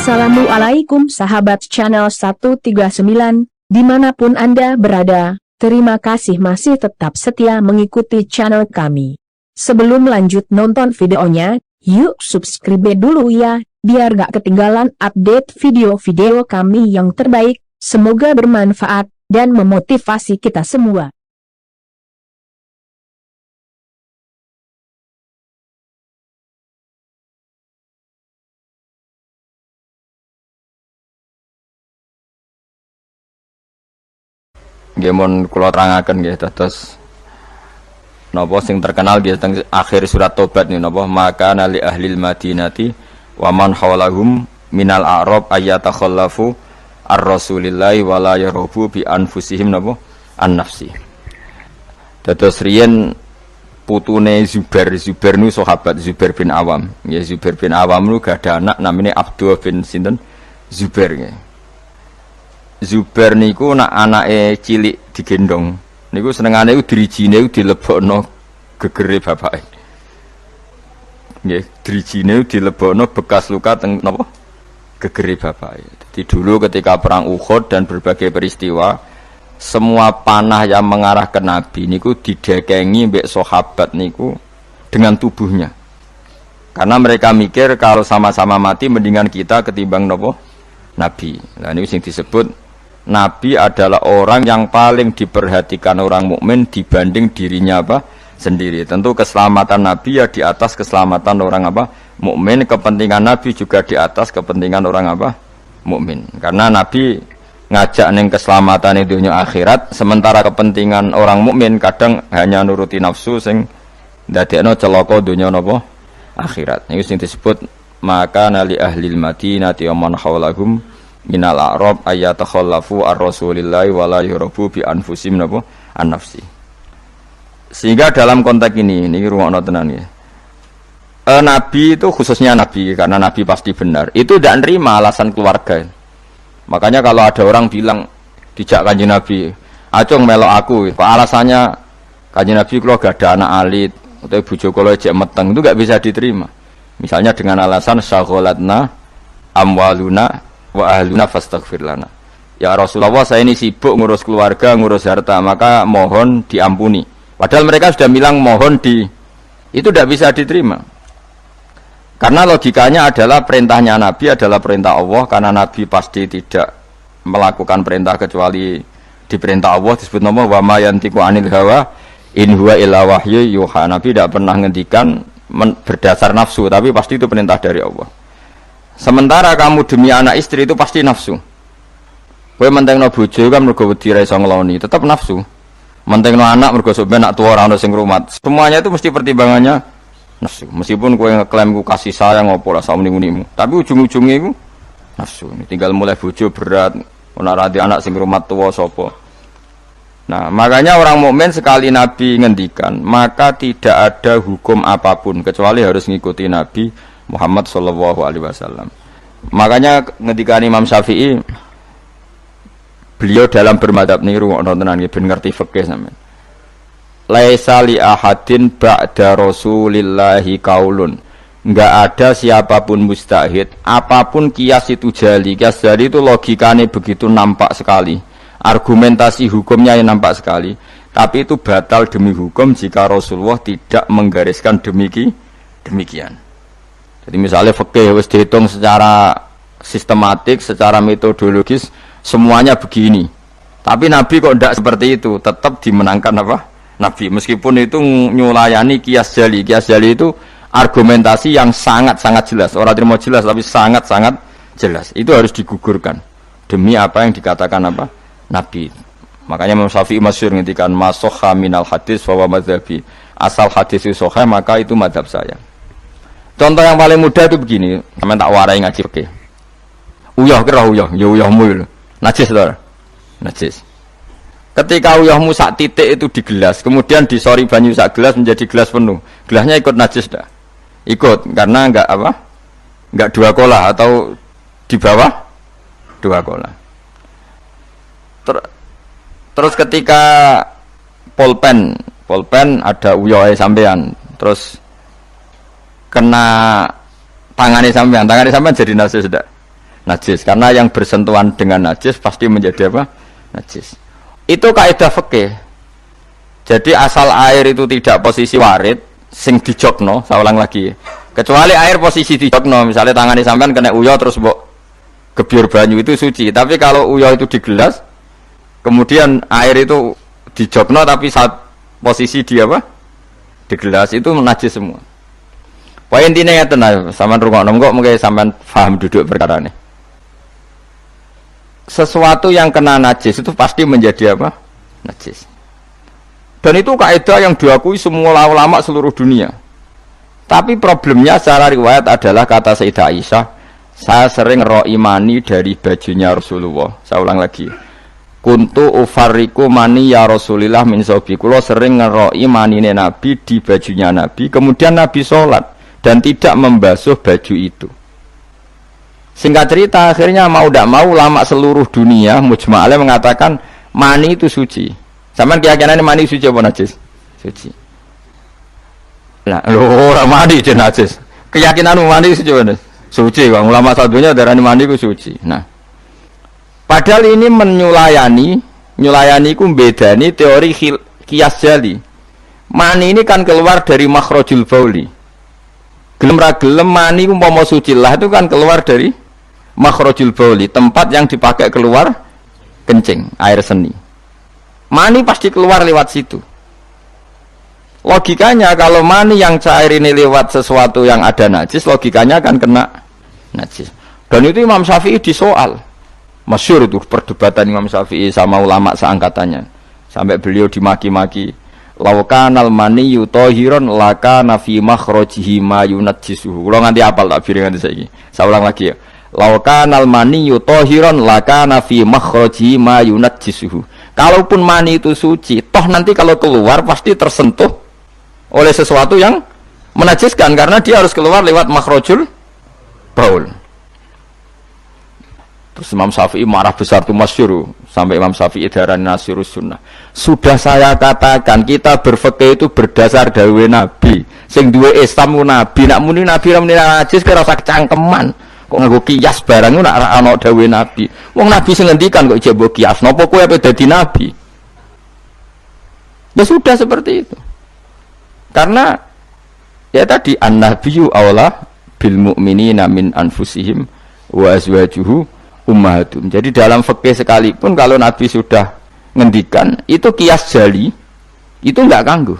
Assalamualaikum sahabat channel 139, dimanapun Anda berada, terima kasih masih tetap setia mengikuti channel kami. Sebelum lanjut nonton videonya, yuk subscribe dulu ya, biar gak ketinggalan update video-video kami yang terbaik. Semoga bermanfaat dan memotivasi kita semua. Nggih kula terangaken nggih dados napa sing terkenal nggih teng akhir surat Tobat niku napa maka nali ahlil madinati wa man hawlahum minal a'rab ayatakhallafu ar-rasulillahi wa la yarubu bi anfusihim napa an-nafsi. Dados riyen putune Zubair niku sahabat Zubair bin Awam. Nggih Zubair bin Awam niku gadah anak namine Abdullah bin sinten Zubair nggih. Zubair niku nak anake cilik digendong niku senengane iku drijine dilebokno gegere bapake. Nggih, drijine dilebokno bekas luka teng napa? Gegere bapake. Jadi dulu ketika perang Uhud dan berbagai peristiwa, semua panah yang mengarah ke Nabi niku didekengi mbek sahabat niku dengan tubuhnya. Karena mereka mikir kalau sama-sama mati mendingan kita ketimbang napa? Nabi. Nah niku sing disebut Nabi adalah orang yang paling diperhatikan orang mukmin dibanding dirinya apa sendiri. Tentu keselamatan Nabi ya di atas keselamatan orang apa mukmin, kepentingan Nabi juga di atas kepentingan orang apa mukmin. Karena Nabi ngajak ning keselamatan dunia akhirat, sementara kepentingan orang mukmin kadang hanya nuruti nafsu sing ndadekno celaka dunia napa akhirat. Niku sing disebut maka nali ahlil madinati wa man hawlahum minal a'rab ayatakhallafu ar-rasulillahi wa la yurabu bi anfusim napa an-nafsi. Sehingga dalam konteks ini rungokno tenan ya. Nabi itu khususnya Nabi karena Nabi pasti benar. Itu tidak nerima alasan keluarga. Makanya kalau ada orang bilang dijak Kanjeng Nabi, "Acung melok aku." Kok alasannya Kanjeng Nabi kula gak ada anak alit atau bojo kula jek meteng, itu enggak bisa diterima. Misalnya dengan alasan syaghalatna amwaluna wa ahluna fastaghfir lana. Ya Rasulullah, saya ini sibuk ngurus keluarga, ngurus harta, maka mohon diampuni. Padahal mereka sudah bilang mohon itu tidak bisa diterima. Karena logikanya adalah perintahnya Nabi adalah perintah Allah, karena Nabi pasti tidak melakukan perintah kecuali diperintah Allah. Disebut nama wa ma yantiqu anil hawa in huwa illa wahyu yuha. Nabi tidak pernah ngendikan berdasar nafsu, tapi pasti itu perintah dari Allah. Sementara kamu demi anak istri itu pasti nafsu. Kowe mentengno bojo kan mergo wedi ra iso ngeloni, tetap nafsu. Mentengno anak mergo sok ben nak tuwa ora ono sing ngrumat. Semuanya itu mesti pertimbangannya nafsu. Meskipun kowe ngeklaim ku kasih sayang apa ora sauni-unimu, tapi ujung-ujungnya iku nafsu. Tinggal mulai bojo berat, ora ra anak sing ngrumat tuwa sapa. Nah, makanya orang mukmin sekali Nabi ngendikan, maka tidak ada hukum apapun kecuali harus ngikuti Nabi Muhammad sallallahu alaihi wasallam. Makanya ketika Imam Syafi'i beliau dalam bermadhab niku nontonan nggih ben ngerti fikih sampean. Laisa li ahadin ba'da Rasulillahi qaulun. Enggak ada siapapun mustahid, apapun kias itu jali. Kias jali itu logikanya begitu nampak sekali. Argumentasi hukumnya yang nampak sekali, tapi itu batal demi hukum jika Rasulullah tidak menggariskan demikian. Jadi misalnya fikih wis dihitung secara sistematik, secara metodologis semuanya begini. Tapi Nabi kok tidak seperti itu, tetap dimenangkan apa? Nabi. Meskipun itu nyulayani kias jali. Kias jali itu argumentasi yang sangat-sangat jelas. Orang terima jelas tapi sangat-sangat jelas. Itu harus digugurkan demi apa yang dikatakan apa? Nabi. Makanya Imam Syafi'i masyhur ngendikan masokha minal hadis wa madzhabi. Asal hadis itu sahih maka itu mazhab saya. Contoh yang paling mudah itu begini, sampeyan tak warai ngaji fikih. Uyah kira uyah, ya uyahmu lho. Najis to. Najis. Ketika uyahmu sak titik itu di gelas, kemudian disori banyu sak gelas menjadi gelas penuh. Gelasnya ikut najis dah. Ikut karena enggak apa? Enggak dua kolah atau di bawah dua kolah. Terus ketika pulpen ada uyah sampean, terus kena tangannya sampean jadi najis sudah. najis. Karena yang bersentuhan dengan najis pasti menjadi apa? Najis. Itu kaidah fikih. Jadi asal air itu tidak posisi warid, sing dijokno, saya ulang lagi. Kecuali air posisi dijokno, misalnya tangannya sampean kena uyah terus mbok gebyur banyu itu suci. Tapi kalau uyah itu di gelas, kemudian air itu dijokno tapi saat posisi di apa? Di gelas itu najis semua. Poin intinya ya tenang, sampean rungokno kok mungkin sampean paham duduk perkara ini. Sesuatu yang kena najis itu pasti menjadi apa? Najis. Dan itu kaidah yang diakui semua ulama seluruh dunia. Tapi problemnya secara riwayat adalah kata Sayyidah Aisyah, saya sering ro'i mani dari bajunya Rasulullah. Saya ulang lagi. Kuntu ufarriku mani ya Rasulillah min sobi. Kulo sering ngero'i manine Nabi di bajunya Nabi. Kemudian Nabi sholat dan tidak membasuh baju itu. Singkat cerita, akhirnya mau tidak mau ulama seluruh dunia mujma'alah mengatakan mani itu suci. Sampeyan keyakinane mani suci apa najis? Suci. Lah, ora mani jeneng najis. Keyakinan mani suci apa? Suci. Wong ulama sadunya darani mani ku suci. Nah. Padahal ini nyulayani ku bedani teori qiyas jali. Mani ini kan keluar dari makhrajul bauli. Gelem ra gelem mani ku umpama suci lah itu kan keluar dari makhrajul bauli, tempat yang dipakai keluar kencing, air seni. Mani pasti keluar lewat situ. Logikanya kalau mani yang cair ini lewat sesuatu yang ada najis, logikanya akan kena najis. Dan itu Imam Syafi'i disoal. Masyhur itu perdebatan Imam Syafi'i sama ulama seangkatannya. Sampai beliau dimaki-maki. Laukanal mani yutahiron lakana fi makhrajihi ma yunajjisuhu. Kalau nganti apal tak biring nganti saiki. Saya ulang lagi ya. Laukanal mani yutahiron lakana fi makhrajihi ma yunajjisuhu. Kalaupun mani itu suci, toh nanti kalau keluar pasti tersentuh oleh sesuatu yang menajiskan karena dia harus keluar lewat makhrajul baul. Terus Imam Syafi'i marah besar tuh masyhur sampai Imam Syafi'i darani nasirus sunnah. Sudah saya katakan kita berfikih itu berdasar dawuh Nabi. Sing duwe Islam ku Nabi, nak muni Nabi ra muni najis kira sak cangkeman. Kok nganggo kias barang ku nak ana dawuh Nabi. Wong Nabi sing ngendikan kok ijek mbok kias. Napa kowe ape dadi nabi? Ya sudah seperti itu. Karena ya tadi an-nabiyyu aula bil mu'minina min anfusihim wa azwajuhu ummahatum. Jadi dalam fikih sekalipun kalau Nabi sudah ngendikan itu kias jali itu enggak ganggu.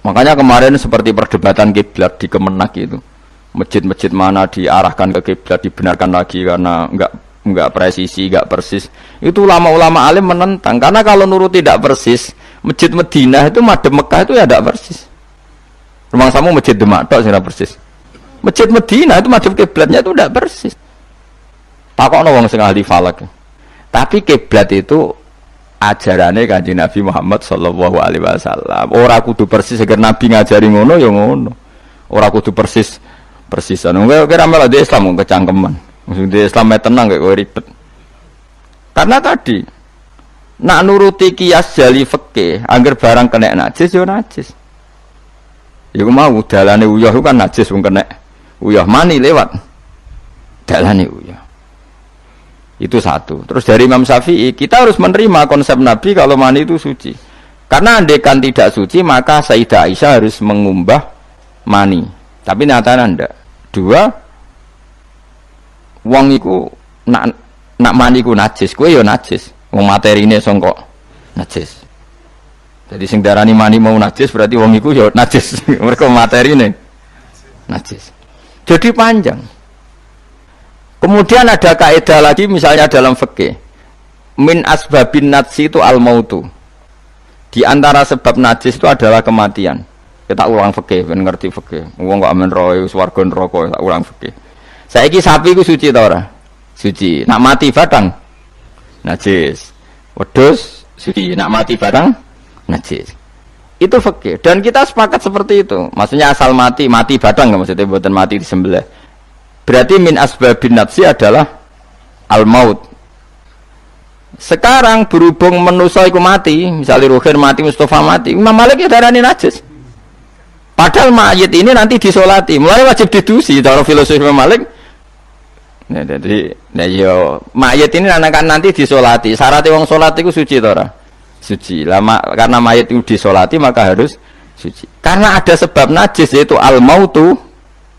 Makanya kemarin seperti perdebatan kiblat di Kemenak itu. Masjid-masjid mana diarahkan ke kiblat dibenarkan lagi karena enggak presisi, enggak persis. Itu ulama-ulama alim menentang karena kalau nurut tidak persis, Masjid Madinah itu madhep Mekah itu ya tidak persis. Rumah samu Masjid Demak tok sing persis. Masjid Madinah itu madhep kiblatnya itu tidak persis. Takokno wong sing ahli falak. Tapi kiblat itu ajarannya Kanjeng Nabi Muhammad sallallahu alaihi wasallam. Ora kudu persis agar Nabi ngajari ngono ya ngono. Ora kudu persisan. Enggak kira malah di Islam kecangkeman. Maksudnya Islam tenang kayak ribet. Karena tadi nak nuruti kias jali fikih, angger barang kena najis yo najis. Ya mau dalane uyah kan najis wong kena uyah mani lewat dalane uyah. Itu satu. Terus dari Imam Syafi'i kita harus menerima konsep Nabi kalau mani itu suci. Karena andekan tidak suci maka Sayyidah Aisyah harus mengumbah mani. Tapi nyatanya ndak. Dua, wong iku nak mani ku najis, kowe ya najis. Wong materine sangka najis. Jadi sing darani mani mau najis berarti wong iku ya najis. Mergo materine najis. Jadi panjang. Kemudian ada kaidah lagi misalnya dalam fikih. Min asbabin najsi itu al-mautu. Di antara sebab najis itu adalah kematian. Kita ulang fikih, ben ngerti fikih. Wong kok amen roe swarga neraka, tak ulang fikih. Saiki sapi ku suci ta ora? Suci. Nak mati batang najis. Wedhus suci, nak mati batang najis. Itu fikih dan kita sepakat seperti itu. Maksudnya asal mati batang enggak maksudnya mboten mati disembelih. Berarti min asbabin najsi adalah al-maut. Sekarang berhubung manusa iku mati, misalnya Ruhin mati, Mustafa mati, Imam Malik ya darani najis. Padahal mayit ini nanti disolati, mulai wajib didusi. Cara filosofi Imam Malik, Nah, jadi yo mayit ini anak nanti disolati. Syaratnya wong solat itu suci tora, suci. Lama karena mayit itu disolati maka harus suci. Karena ada sebab najis yaitu al mautu,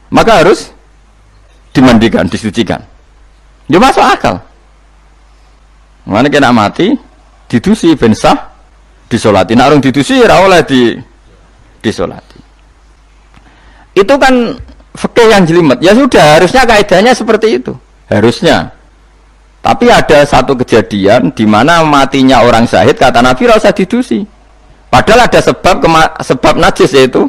maka harus dimandikan, disucikan. Dia masuk akal. Mana kena mati, didusi bensah, disolati. Nak orang didusi ora oleh disolati. Itu kan fikih yang jelimet. Ya sudah, harusnya kaidahnya seperti itu. Harusnya. Tapi ada satu kejadian di mana matinya orang syahid kata Nabi ora usah didusi. Padahal ada sebab najis yaitu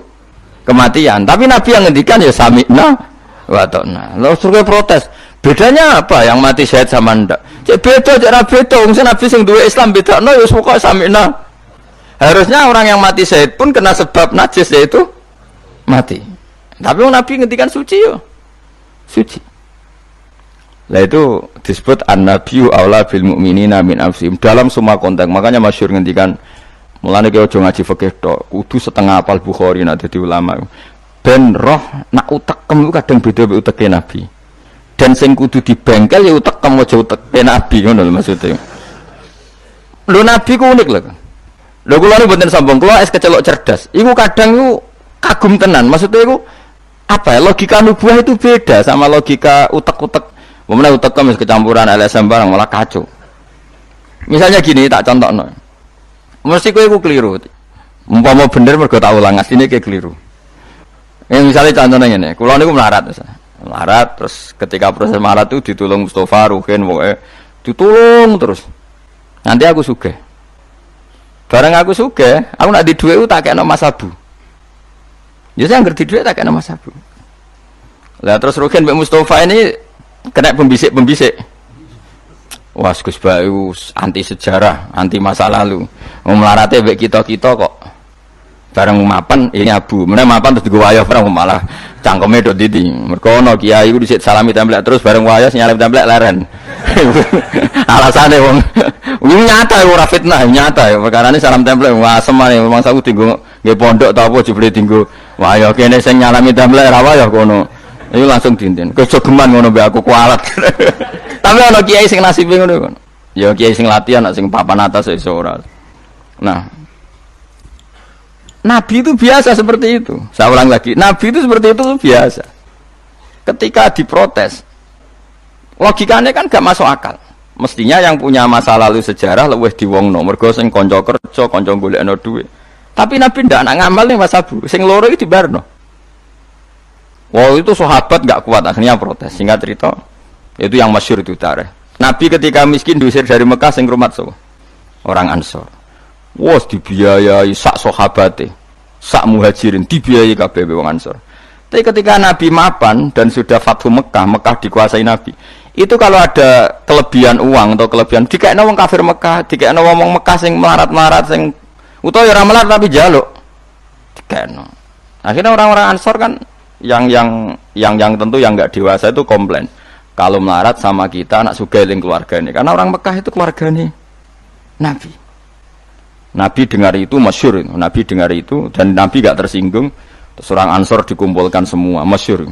kematian. Tapi Nabi yang ngendikan ya sami'na wa ta'na. Lalu suruh protes. Bedanya apa yang mati syahid sama ndak? Cek beda, cek ra beda. Wong Nabi sing duwe Islam bedakno ya pokoke sami'na. Harusnya orang yang mati syahid pun kena sebab najis yaitu mati. Tapi Nabi ngendikan suci yo. Suci. Lah itu disebut an-nabiyyu aula bil mu'minina min anfusihim dalam semua konteks. Makanya masyhur ngendikan mulane ki aja ngaji fikih tok, kudu setengah hafal Bukhari nek dadi ulama. Ben roh nak utekem kadang beda mek uteke Nabi. Dan sing kudu dibengkel ya utekem aja uteke Nabi ngono lho maksudnya. Lho Nabi ku unik lho. Lho kula niku mboten sombong, kula es kecelok cerdas. Iku kadang iku kagum tenan. Maksudnya iku apa ya, logika nubuah itu beda sama logika utek-utek. Memang utek wis kecampuran LSM barang malah kacau. Misalnya gini, tak contohno. Mesti kowe iku keliru. Umpama bener mergo tak ulang asline kayak keliru. Misalnya contohnya ngene, kula niku melarat misalnya. Melarat terus ketika proses melarat itu ditulung Mustafa, Ruhin, pokoke ditulung terus. Nanti aku sugih. Bareng aku sugih, aku nak di dhuwit tak kekno Mas Abu. Ya saya ngerti duit tak kena Mas Abu. Lah terus Rukin Mbak Mustafa ini kena pembisik. Wah, Gus Bayu anti sejarah, anti masa lalu. Melarate mbek kita-kita kok bareng mapan ini Abu. Meneh mapan terus digo wayah bareng malah cangkeme dot didi. Mergo ana kiai iku dhisik salami templek terus bareng wayah nyalip templek leren. Alasane wong nyata ora fitnah, nyata ya. Perkarane salam templek wasem ae mangsa aku dienggo nggih pondok ta apa jebule dienggo wah ya kene sing nyalami templek ra wayah kono. Iku langsung dinten. Kejogeman ngono mbek aku kualat. Tapi ana kiai sing nasibe ngono kon. Ya kiai sing latihan sing papan atas iso ora. Nah, Nabi itu biasa seperti itu. Saya ulang lagi, Nabi itu seperti itu biasa. Ketika diprotes, logikanya kan gak masuk akal. Mestinya yang punya masa lalu sejarah luwih diwongno, mergo sing kanca kerja, kanca golekno dhuwit. Tapi Nabi ndak nak ngamal nih Mas Abu, sing loro iki dibarno. Wow, itu sahabat gak kuat akhirnya protes. Singkat cerita, itu yang masyhur itu tarikh. Nabi ketika miskin diusir dari Mekah sing rumat so, orang Ansor. Wos dibiayai sak sahabate, sak muhajirin dibiayai kabeh wong Ansor. Tapi ketika Nabi mapan dan sudah Fathu Mekah, Mekah dikuasai Nabi. Itu kalau ada kelebihan uang atau kelebihan dikekno wong kafir Mekah, dikekno wong Mekah sing melarat-melarat sing utawa ora melarat tapi jaluk. Dikekno. Akhirnya orang-orang Ansor kan yang tentu yang enggak dewasa itu komplain. Kalau melarat sama kita anak sugih ning keluargane. Karena orang Mekah itu keluargane Nabi. Nabi dengar itu masyhur, Nabi dengar itu dan Nabi gak tersinggung. Terus orang Ansor dikumpulkan semua, masyhur.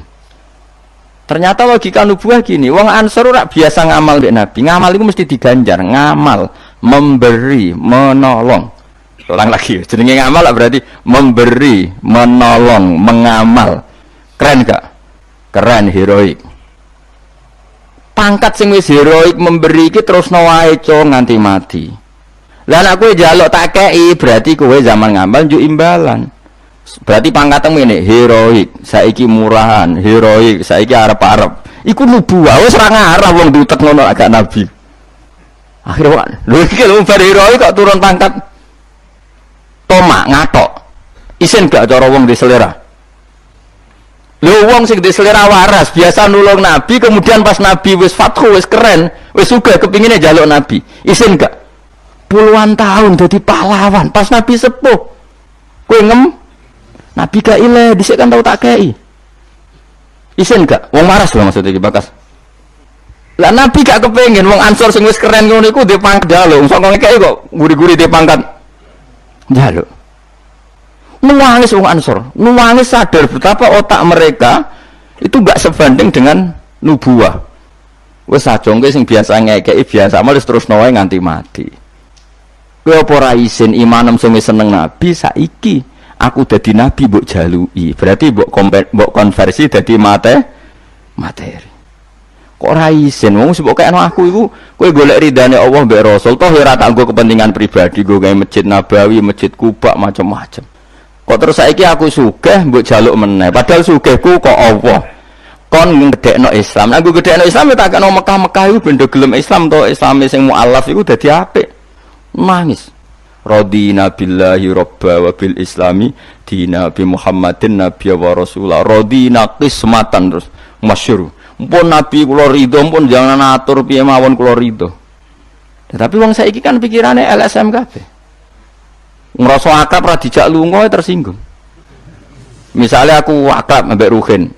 Ternyata logika nubuah gini, wong Ansor ora biasa ngamal mbek Nabi. Ngamal itu mesti diganjar, ngamal, memberi, menolong. Ulang lagi, jenenge ngamal berarti memberi, menolong, mengamal. Keren gak? Keren, heroik. Pangkat sing wis heroik memberi iki terusno wae nganti mati. Lah nek kowe njaluk tak kei berarti kowe zaman ngamal njuk imbalan. Berarti pangkatmu ini heroik, saiki murahan, heroik, saiki arep-arep. Iku nubuah wis ora ngarep wong diutek ngono agak Nabi. Akhirnya lho iki lho bar heroik kok turun pangkat. Tomak ngatok. Isin gak cara wong di selera. Lho wong sing di selera waras biasa nulung Nabi kemudian pas Nabi wis fathu wis keren, wis sugih kepingine njaluk Nabi. Isin gak? Puluhan tahun jadi pahlawan pas Nabi sepuh kowe ngem Nabi gak ile dhisik kan tau tak kei isin gak wong waras lho maksudnya iki bakas lah Nabi gak kepengin wong Ansor sing wis keren ngono iku dhe pangkat lho sok ngekeki kok guri-guri dhe pangkat njaluk nuwangis wong Ansor sadar betapa otak mereka itu gak sebanding dengan nubuah Wis sajongke sing biasa ngekeki biasa wis terusno wae nganti mati. Kowe apa ora isin imanem sing wis seneng nabi saiki aku dadi nabi mbok jaluki. Berarti mbok konversi dadi materi. Kok ora isin wong sing mbok kekno aku iku kowe golek ridane Allah mbek Rasul toh ora tak nggo kepentingan pribadi nggo gawe masjid Nabawi, masjid Kuba macam-macam. Kok terus saiki aku sugih mbok jaluk meneh padahal sugihku kok Allah. Kon ngedekno Islam. Aku ngedekno Islam tak kena Mekah-Mekah iku bendo gelem Islam to Islame sing mualaf iku dadi apik. Nangis. Radina billahi robba wa bil islami dina bi Muhammadin nabiyya wa rasulah. Radina qismatan terus masyhur. Mpun nabi kula ridho, mpun jangan atur piye mawon kula ridho. Tetapi wong saiki kan pikirane LSM kabeh. Ngrasa akrab ra dijak lunga tersinggung. Misalnya aku akrab ambek Ruhin.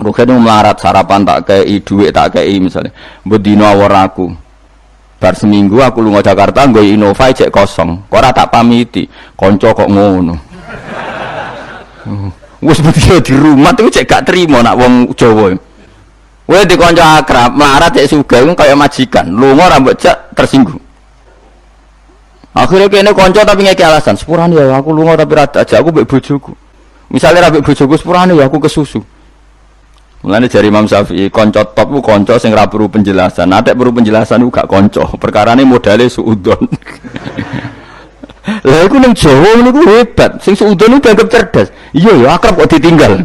Ruhin melarat sarapan tak kei dhuwit tak kei misalnya. Mbok dina awor aku. Bar seminggu aku lunga Jakarta nggo Innova cek kosong. Kok ora tak pamiti. Kanca kok ngono. Wis bedio di rumah iku cek gak trimo nak wong Jawa. Kowe di kanca akrab, melarat cek sugih kaya majikan. Lunga ora mbok jak tersinggung. Akhirnya kene kanca tapi ngeki alasan, sepurane ya aku lunga tapi ra ajak aku mbek bojoku. Misale ra mbek bojoku sepurane ya aku kesusu. Mulane jari Imam Syafi'i, kanca top ku kanca sing ra perlu penjelasan. Nek perlu penjelasan ku gak kanca. Perkarane modale suudon. Lah iku ning Jawa niku hebat. Sing suudon itu dianggap cerdas. Iya ya akrab kok ditinggal.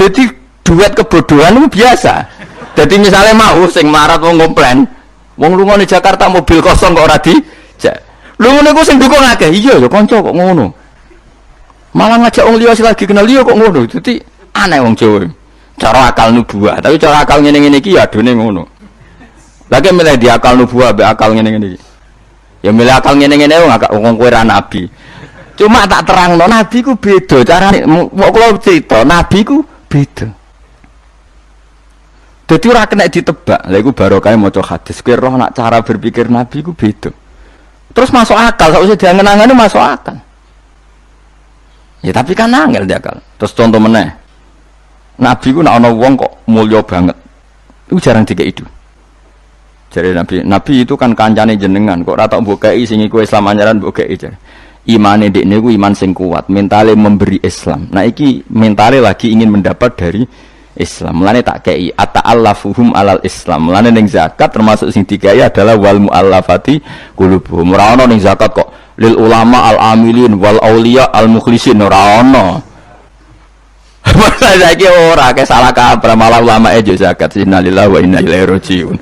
Dadi duet kebodohan itu biasa. Jadi misalnya mau sing marat wong komplain, wong lunga di Jakarta mobil kosong kok ora dijak. Lho ngene ku sing dukung akeh. Iya ya kanca kok ngono. Malah ngajak wong liya lagi kenal liya kok ngono. Dadi aneh wong Jawa. Cara akal nubuah, tapi cara akal ngene-ngene iki ya adone ngono. Lagi milih di akal nubuah mbek akal ngene-ngene iki. Ya milih akal ngene-ngene wong kowe ra nabi. Cuma tak terangno nabi ku beda carane. Kok kula cerita nabi ku beda. Jadi ora kena ditebak. Lha iku barokah maca hadis. Kowe roh nak cara berpikir nabi ku beda. Terus masuk akal, sak usah diangen-angene masuk akal. Ya tapi kan angel dia akal. Terus contoh meneh. Nabi ku nek ana wong kok mulya banget. Iku jarang dikeki itu. Jare Nabi itu kan kancane jenengan, kok ora tok mbokeki sing iku Islam anyaran mbokeki jare. Imane dekne ku iman sing kuat, mentale memberi Islam. Nah iki mentale lagi ingin mendapat dari Islam. Mulane tak kei ata'allafuhum alal Islam. Mulane ning zakat termasuk sing dikai adalah wal muallafati qulubuhum. Ora ana ning zakat kok lil ulama al amilin wal auliya al mukhlisin ora ana. Masa iki ora ke salah kaprah malah ulama e zakat innalillahi wa inna ilaihi rajiun.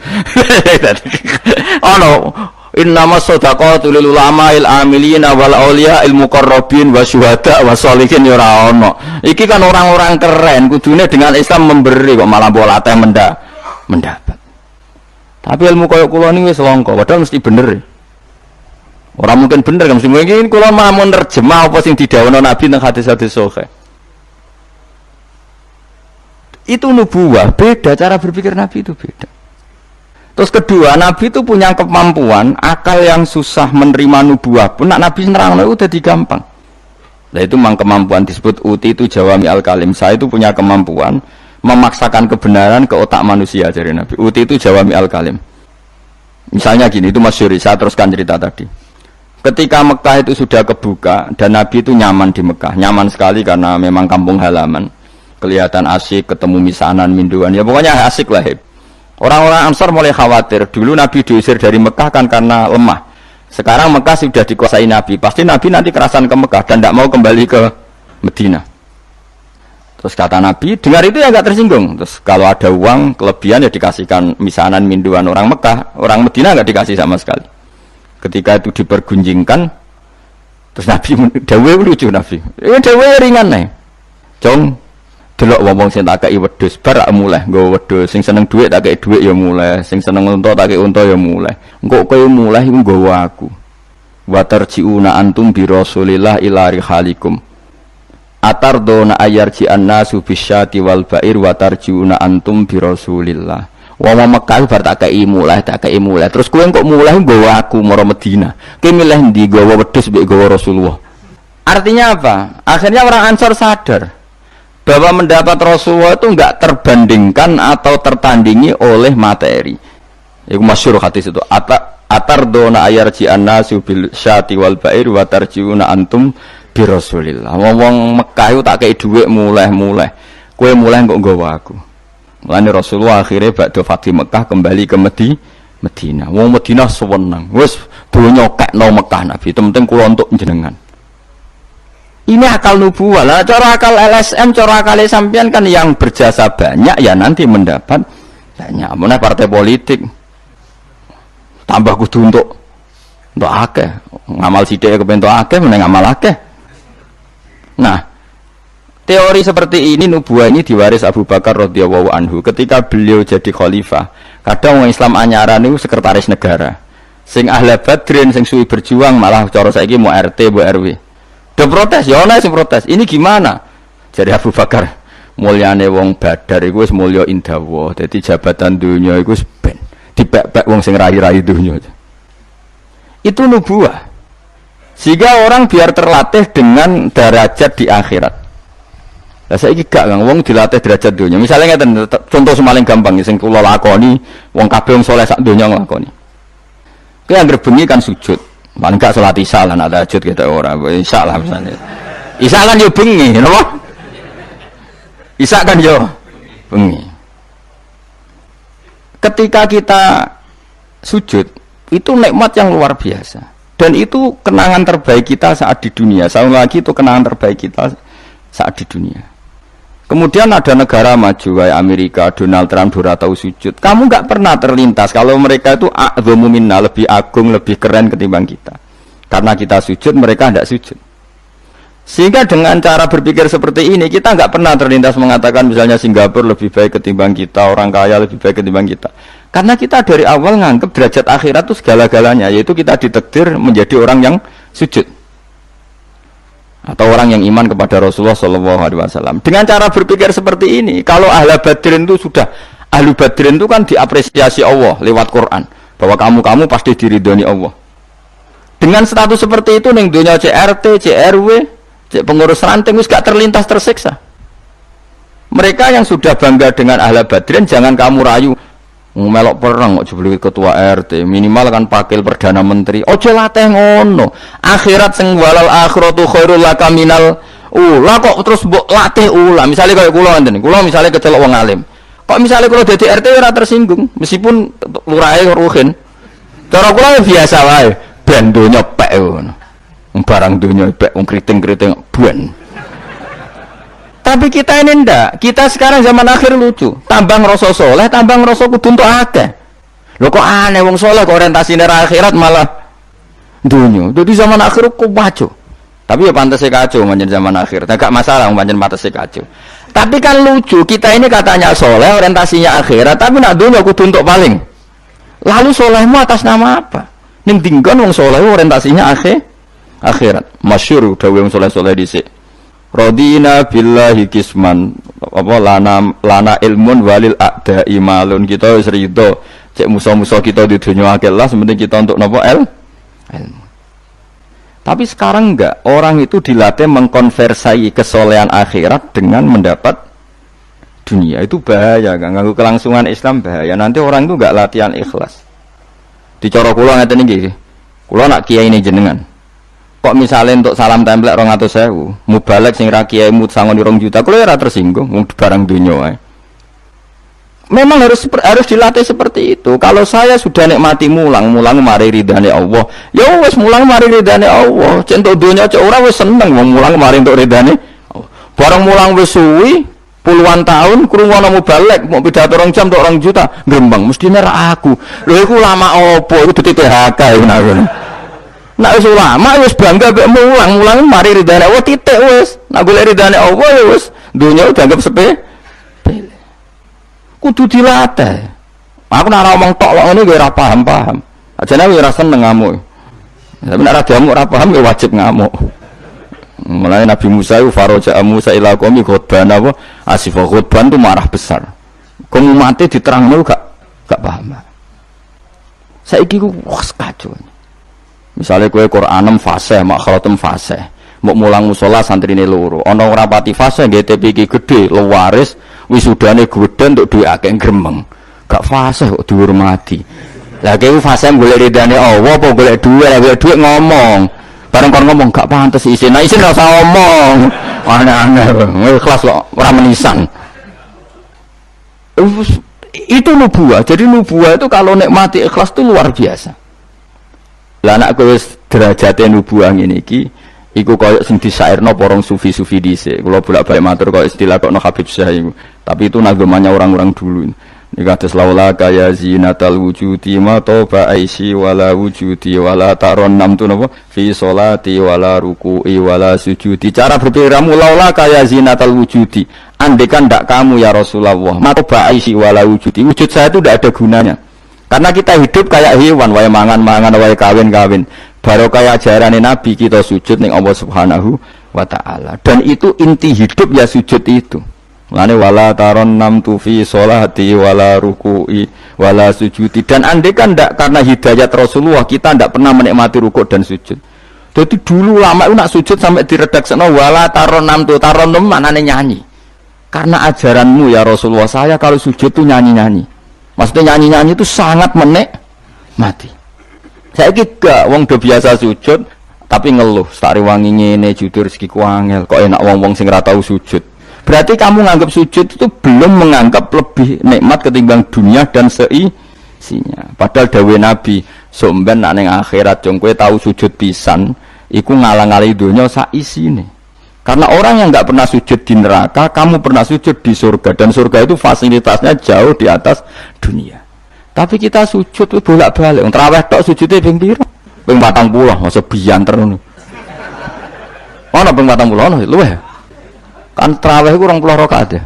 Ono innamas shadaqatu lil ulama il amilina wal auliya il muqarrabin wa syuhada wa sholihin ya ora ono. Iki kan orang-orang keren kudune dengan Islam memberi kok malah bola teh mendapat. Tapi ilmu koyo kula niki wis langka padahal mesti bener. Ora mungkin bener kan mesti mungkin kula mau nerjemah apa sing didhawuhna Nabi nang hadis-hadis sahih. Itu nubuah, beda cara berpikir Nabi itu beda. Terus kedua, Nabi itu punya kemampuan akal yang susah menerima nubuah pun nak Nabi nerangno itu jadi gampang. Nah itu memang kemampuan disebut uti itu jawami al-kalim. Saya itu punya kemampuan memaksakan kebenaran ke otak manusia dari Nabi. Uti itu jawami al-kalim. Misalnya gini, itu masyhur, saya teruskan cerita tadi. Ketika Mekah itu sudah kebuka dan Nabi itu nyaman di Mekah, nyaman sekali karena memang kampung halaman. Kelihatan asik, ketemu misanan, minduan, ya pokoknya asik lah. Orang-orang Ansar mulai khawatir. Dulu Nabi diusir dari Mekah kan karena lemah. Sekarang Mekah sudah dikuasai Nabi. Pasti Nabi nanti kerasan ke Mekah dan tidak mau kembali ke Medina. Terus kata Nabi, dengar itu ya nggak tersinggung. Terus kalau ada uang kelebihan ya dikasihkan misanan, minduan orang Mekah, orang Medina nggak dikasih sama sekali. Ketika itu dipergunjingkan, terus Nabi dawe lucu Nabi. Dawe ringan nih. Jong delok wong sing tak kei wedhus bar mulai nggo wedhus sing seneng dhuwit tak kei dhuwit ya mulai sing seneng unta tak kei unta ya mulai engko kowe mulai iku nggawa aku wa tarjiuna antum bi rasulillah ila rihalikum atardona ayarji annasu bisyati wal ba'ir wa tarjiuna antum bi rasulillah wong Mekah bar tak kei mulai terus kowe kok mulai nggawa aku marang Madinah kowe milih ndi nggawa wedhus mbek nggawa Rasulullah. Artinya apa? Akhirnya orang Ansor sadar bahwa mendapat Rasulullah itu enggak terbandingkan atau tertandingi oleh materi. Iku masyhur hadis itu. Atardona ayarji annasu bil syati wal ba'ir wa tarjiuna antum bi Rasulillah. Wong Mekah itu tak kei dhuwit mulai. Kowe mulai kok nggawa aku. Mulane Rasulullah akhirnya badhe Fatih Mekah kembali ke Madinah. Wong Madinah seneng. Wis donya kekno Mekah Nabi. Penting kula untuk jenengan. Ini akal nubuwah. Lah cara akal LSM, cara akal sampean kan yang berjasa banyak ya nanti mendapat banyak. Amunah partai politik tambah kudu untuk akeh. Ngamal sithik kepen untuk akeh meneng ngamal akeh. Nah, teori seperti ini nubuwah ini diwaris Abu Bakar radhiyallahu anhu ketika beliau jadi khalifah. Kadang orang Islam anyaran itu sekretaris negara. Sing ahli Badrin sing suwi berjuang malah cara saiki mau RT, mau RW. Udah protes, ya ana sing protes. Ini gimana? Jadi Abu Bakar, mulyane wong Badar iku wis mulya indawa. Dadi jabatan dunya iku wis ben dipek-pek wong sing rai-rai dunya. Itu nubuwah. Sehingga orang biar terlatih dengan derajat di akhirat. Lah saiki gak Kang, wong dilatih derajat dunya. Misalnya ngeten, contoh semaling gampang sing kula lakoni, wong kabeh wong saleh sak donya nglakoni. Kowe anggere bengi kan sujud. Paling gak salat isya lah, nak tahajud kita ora. Isya lah misalnya. Isya kan yo bengi, napa? Isya kan yo bengi. Ketika kita sujud, itu nikmat yang luar biasa. Dan itu kenangan terbaik kita saat di dunia. Sekali lagi itu kenangan terbaik kita saat di dunia. Kemudian ada negara maju kayak Amerika, Donald Trump ora tahu sujud. Kamu nggak pernah terlintas kalau mereka itu a'dhamu minna, lebih agung, lebih keren ketimbang kita. Karena kita sujud, mereka tidak sujud. Sehingga dengan cara berpikir seperti ini, kita nggak pernah terlintas mengatakan misalnya Singapura lebih baik ketimbang kita, orang kaya lebih baik ketimbang kita. Karena kita dari awal nganggap derajat akhirat itu segala-galanya, yaitu kita ditakdir menjadi orang yang sujud. Atau orang yang iman kepada Rasulullah SAW. Dengan cara berpikir seperti ini, kalau ahli Badrin itu sudah, ahli Badrin itu kan diapresiasi Allah lewat Quran, bahwa kamu pasti diridhoni Allah. Dengan status seperti itu, ning dunia CRT, CRW, pengurus ranting wis gak terlintas tersiksa. Mereka yang sudah bangga dengan ahli Badrin, jangan kamu rayu. Melok perang kok jebul ketua RT, minimal kan pakil perdana menteri. Ojo latih ngono. Akhirat sing walal akhiratu khairul laka minal ula kok terus mbok latih ula. Misale kaya kula ngenten. Kula misale kecelok wong alim. Kok misale kula dadi RT ora tersinggung, meskipun lurahe ruhin. Cara kula biasa wae, ben donya pek ngono. Barang donya pek wong kriting-kriting ben. Tapi kita ini ndak. Kita sekarang zaman akhir lucu. Tambang rasa soleh, tambang rasa kudu untuk akeh. Lho kok aneh wong soleh kok orientasine akhirat malah dunya. Jadi zaman akhir kok wajo. Tapi ya pantes kacau manjen zaman akhir. Enggak masalah manjen pantes kacau. Tapi kan lucu, kita ini katanya soleh, orientasinya akhirat, tapi nak dunya kudu untuk paling. Lalu solehmu atas nama apa? Ning dinggon wong soleh orientasinya akhirat. Masyhur dawuh wong soleh-soleh dhisik. Radina billahi kisman apa lana ilmun walil a'da imalun. Kita wis rido cek musuh-musuh kita di dunia akhirat lah, sementing kita untuk napa ilmu. Tapi sekarang enggak, orang itu dilatih mengkonversi kesolehan akhirat dengan mendapat dunia. Itu bahaya, kan ganggu kelangsungan Islam bahaya. Nanti orang itu enggak latihan ikhlas. Dicara kula ngeten iki. Kula nak kiai ini jenengan. Kok misalnya untuk salam template 200.000, mubalek sing ra kiai mut sangon 2 juta, kalau ora tersinggung, wong barang dunya wae. Memang harus dilatih seperti itu. Kalau saya sudah nikmati mulang mari ridane Allah. Ya wis mulang mari ridane Allah. Cek entuk dunya cek ora wis seneng wong mulang mari entuk ridane. Barang mulang wis suwi puluhan tahun krungono mubalek mau pidato 2 jam entuk 2 juta, grembang mestine ra aku. Lho iku lama opo iku dadi PHK iku ngono. Nak wis ulama wis bangga mek mulang mari ridane Allah titik wis. Nak golek ridane Allah ya wis dunya dianggap sepele. Kudu dilatih. Aku nak ora omong tok kok ngene ora paham. Ajane ora seneng ngamuk. Tapi nek ora diamuk ora paham ya wajib ngamuk. Mulai Nabi Musa itu faraja Musa ila qaumi khutban apa asifah khutban itu marah besar. Kamu mati diterangno gak paham. Saiki ku wis kacau. Misalnya kue Quranem fasih, makhratem fasih, mau mulang musola santrine loro, ana ora pati fasih nggih TPQ gede, lewaris, wisudane gede untuk duwe akeh gremeng. Gak fasih kok dihormati. Lah kowe fase golek ridane Allah apa golek dhuwit, golek dhuwit ngomong. Bareng kon ngomong gak pantes isin. Nah isin ora usah ngomong. Aneh-aneh. Ikhlas kok ora menisan. Itu nubuah. Jadi nubuah itu kalau nikmati ikhlas itu luar biasa. Lah anak kowe wis derajate nubuah ngene iki, iku koyo sing disairno porong sufi-sufi dhisik. Kula bolak-balik matur koyo istilah kok no Habib Syah iku. Tapi itu nagamanya orang-orang dulu. Ini kados laula kaya zinatal wujudi ma toba aisi wala wujudi wala taron nam tu napa fi sholati wala ruku'i wala sujudi. Cara berpikirmu laula kaya zinatal wujudi. Andekan ndak kamu ya Rasulullah ma toba aisi wala wujudi. Wujud saya itu ndak ada gunanya. Karena kita hidup kayak hewan, wae mangan-mangan, wae kawin-kawin. Baru kayak ajaran Nabi kita sujud ning Allah Subhanahu wa taala. Dan itu inti hidup ya sujud itu. Lane wala taron nam tu fi sholati wala ruku'i wala sujudi. Dan andai kan ndak karena hidayat Rasulullah kita ndak pernah menikmati rukuk dan sujud. Jadi dulu lama itu nak sujud sampai diredaksekno wala taron nam tu taron nam maknane nyanyi. Karena ajaranmu ya Rasulullah saya kalau sujud tuh nyanyi-nyanyi. Maksudnya nyanyi-nyanyi itu sangat menikmati. Saya gak wong do biasa sujud tapi ngeluh sari wangi ngene jujur rezeki ku angel kok enak wong-wong sing ora tau sujud. Berarti kamu menganggap sujud itu belum menganggap lebih nikmat ketimbang dunia dan seisinya. Padahal dawuh Nabi, somben nek ning akhirat jong kowe tahu sujud pisan, iku ngalang-alangi donya sak isine. Karena orang yang enggak pernah sujud di neraka, kamu pernah sujud di surga dan surga itu fasilitasnya jauh di atas dunia. Tapi kita sujud itu bolak-balik. Wong traweh tok sujude ping pira? Ping 40, masa bianter ngono. Ono ping 40 ono luwih. Kan tarawih ku 20 rakaat ya.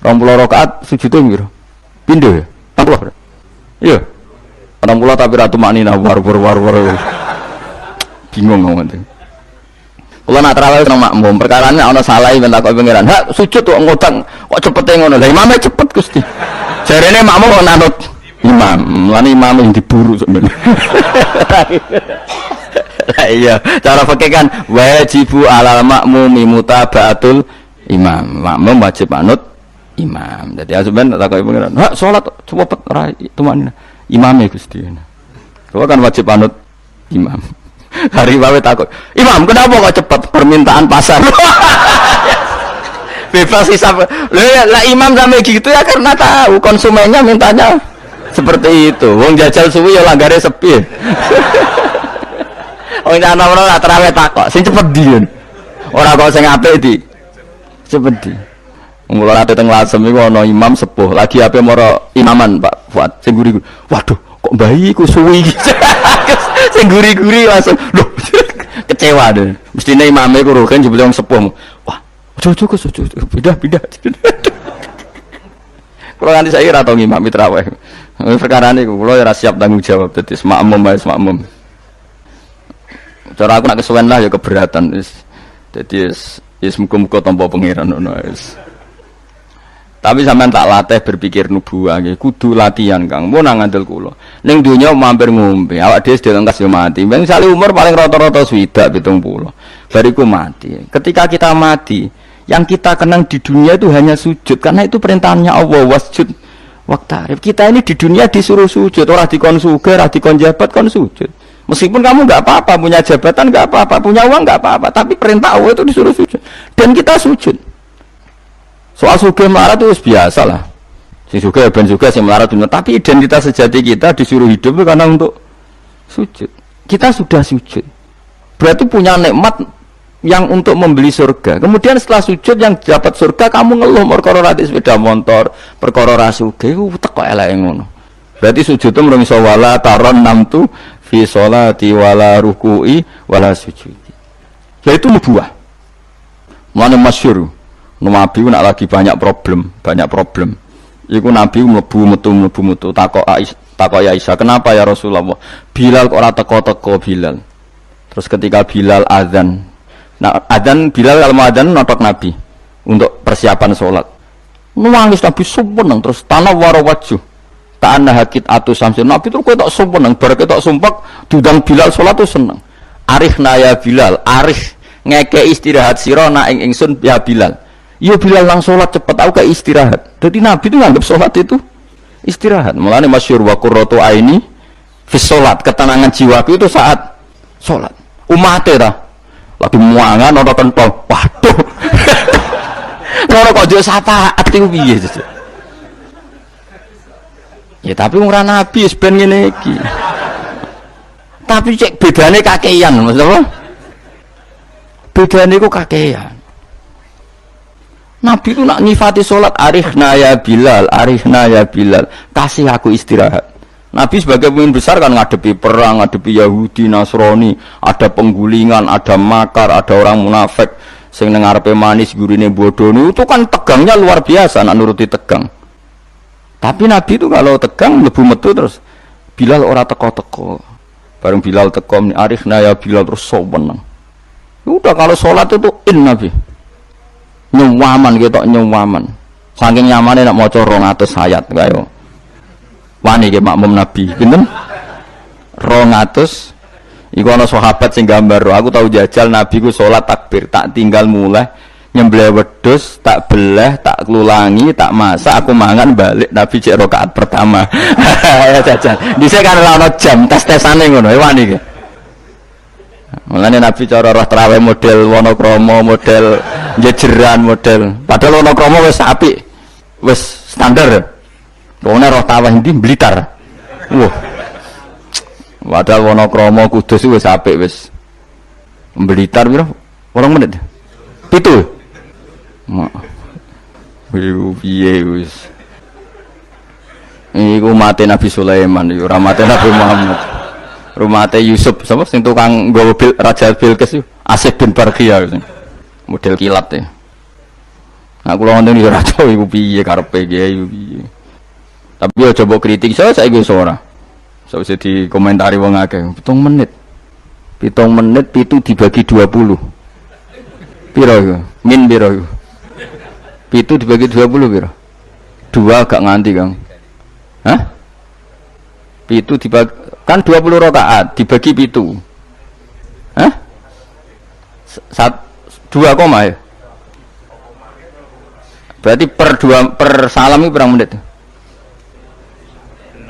20 rakaat sujudnya piro? Pindho ya? 40. Iya. 40 tapi ratu maknina war. Bingung ngono. Kula nak tarawih nang makmum, perkarane ana salah ben takok pangeran. Hak sujud kok ngutang, kok cepete ngono. Lah imame cepet Gusti. Jarene makmum kok nanut imam. Lan imam yang diburu sebenarnya. Lah iya, cara fikih kan wajibu alal makmumi mutabaatul imam, makmum wajib manut imam. Jadi azuban tak kau pengiran. Hak sholat cepet rai tumaknina. Imamnya Gusti. Kau kan wajib manut imam. Hari bawe takut. Imam kenapa kok cepet permintaan pasar? Bebas hisab. Lah imam sampai gitu ya karena tahu konsumennya mintanya seperti itu. Wong jajal suwi ya langgare sepi. Wong ana ora terawih takok. Sing cepet diun. Ora kok sing apik di cepet. Mula ate teng Lasem iku ana imam sepuh, lagi ape moro imaman Pak Fuad sing guri. Waduh, kok bayi ku suwi iki. Sing guri-guri langsung lho kecewa deh. Mestine imame ku roken jebule wong sepuh. Wah, ojo pindah. Kula nganti saiki ora tau ngimami traweh. Perkarane iku kula ora siap tanggung jawab dadi makmum. Cara aku nak kesuwen lah ya keberatan wis. Dadi wis muga-muga tampa pangeran ngono wis. Tapi sampean tak latih berpikir nubuwah nggih, kudu latihan Kang. Mun nang ngandel kula. Ning donya mampir ngombe, awak dhewe sedhe lengkas yo mati. Wong sale umur paling rata-rata 70. Bariku mati. Ketika kita mati, yang kita kenang di dunia itu hanya sujud karena itu perintahnya Allah wasjud waqtarib. Kita ini di dunia disuruh sujud, ora dikon sugih, ora dikon jabat kon sujud. Meskipun kamu enggak apa-apa, punya jabatan enggak apa-apa, punya uang enggak apa-apa, tapi perintah Allah itu disuruh sujud. Dan kita sujud. Soal sugih melarat itu biasa lah. Si sugih ben sugih si melarat benar. Tapi identitas sejati kita disuruh hidup itu karena untuk sujud. Kita sudah sujud. Berarti punya nikmat yang untuk membeli surga. Kemudian setelah sujud yang dapat surga kamu ngeluh perkara ra sepeda motor, perkara ra sugih teko eleke ngono. Berarti sujud itu mrung iso wala taron namtu fi sholati wala ruku'i wala sujudi. Yaitu nubuwah. Mana masyhur. Nabi nak lagi banyak problem. Iku Nabi mlebu metu takok Aisyah, "Kenapa ya Rasulullah? Bilal kok ora teko-teko Bilal." Terus ketika Bilal azan. Nah, azan Bilal kalau mau azan notok Nabi untuk persiapan salat. Nangis Nabi sumpah terus tanah warawaju. Ta'anna hakit atu samsin. Nabi terus kowe tok sumpah bar ketok sumpah diundang Bilal salat tuh seneng. Arifna ya Bilal, arif ngeke istirahat sira nak ing ingsun ya Bilal. Yo Bilal lang sholat cepet aku kayak istirahat. Jadi Nabi itu nganggap sholat itu istirahat. Mulane masyhur wa qurratu aini fis sholat, ketenangan jiwaku itu saat sholat. Umatnya lagi muangan ono kentol, waduh. Ono kok jauh syafaat itu piye. Ya tapi ora nabi wis ben ngene iki. Tapi cek bedane kakean, maksud apa? Bedane ku kakean. Nabi itu nak nyifati sholat, arihna ya Bilal, arihna ya Bilal, kasih aku istirahat. Nabi sebagai pemimpin besar kan ngadepi perang, ngadepi Yahudi, Nasrani, ada penggulingan, ada makar, ada orang munafik, sing nang ngarepe manis gurine bodoh, itu kan tegangnya luar biasa, nak nuruti tegang. Tapi Nabi itu kalau tegang lebu metu terus Bilal ora teko-teko. Bareng Bilal teko, arifna ya Bilal terus soweneng. Udah kalau sholat itu Nabi. Nyawaman gitu, nyawaman. Saking nyamannya nak maca 200 ayat kaya. Wani ge makmum Nabi, pinten? 200. Iku ana sahabat sing gambar, aku tahu jajal Nabi ku sholat takbir, tak tinggal mulai nyembelih wedhus, tak belah, tak kelulangi, tak masak, aku mangan balik Nabi cek rakaat pertama. Ya jajal. Dhisik kan ora ana jam tes-tesane ngono, wani iki. Mulane Nabi cara roh tarawih model Wonokromo, model jejeran, model. Padahal Wonokromo wis apik. Wis standar. Wong roh tarawih ndi Blitar. Wah. Padahal Wonokromo Kudus wis apik wis. Blitar piro? 8 menit. 7. Piye wis. Iku mate Nabi Sulaiman, yo ora mate Nabi Muhammad. Rumate Yusuf, sapa sing tukang nggawa Raja Bilqis yo, Asif bin Barqiyah sing model kilat ya. Nah kula wonten yo ora tau iku piye karepe iki piye. Tapi yo coba kritik saiki wis ora. Sawise dikomentari wong akeh, 7 menit. 7 menit pitu dibagi 20. Piro iku? Min piro iku? Pitu dibagi 20 piro? 2 gak nganti, Kang. Hah? Pitu dibagi kan 20 rakaat dibagi pitu. Hah? 2 koma ya? Berarti per salam itu berapa menit?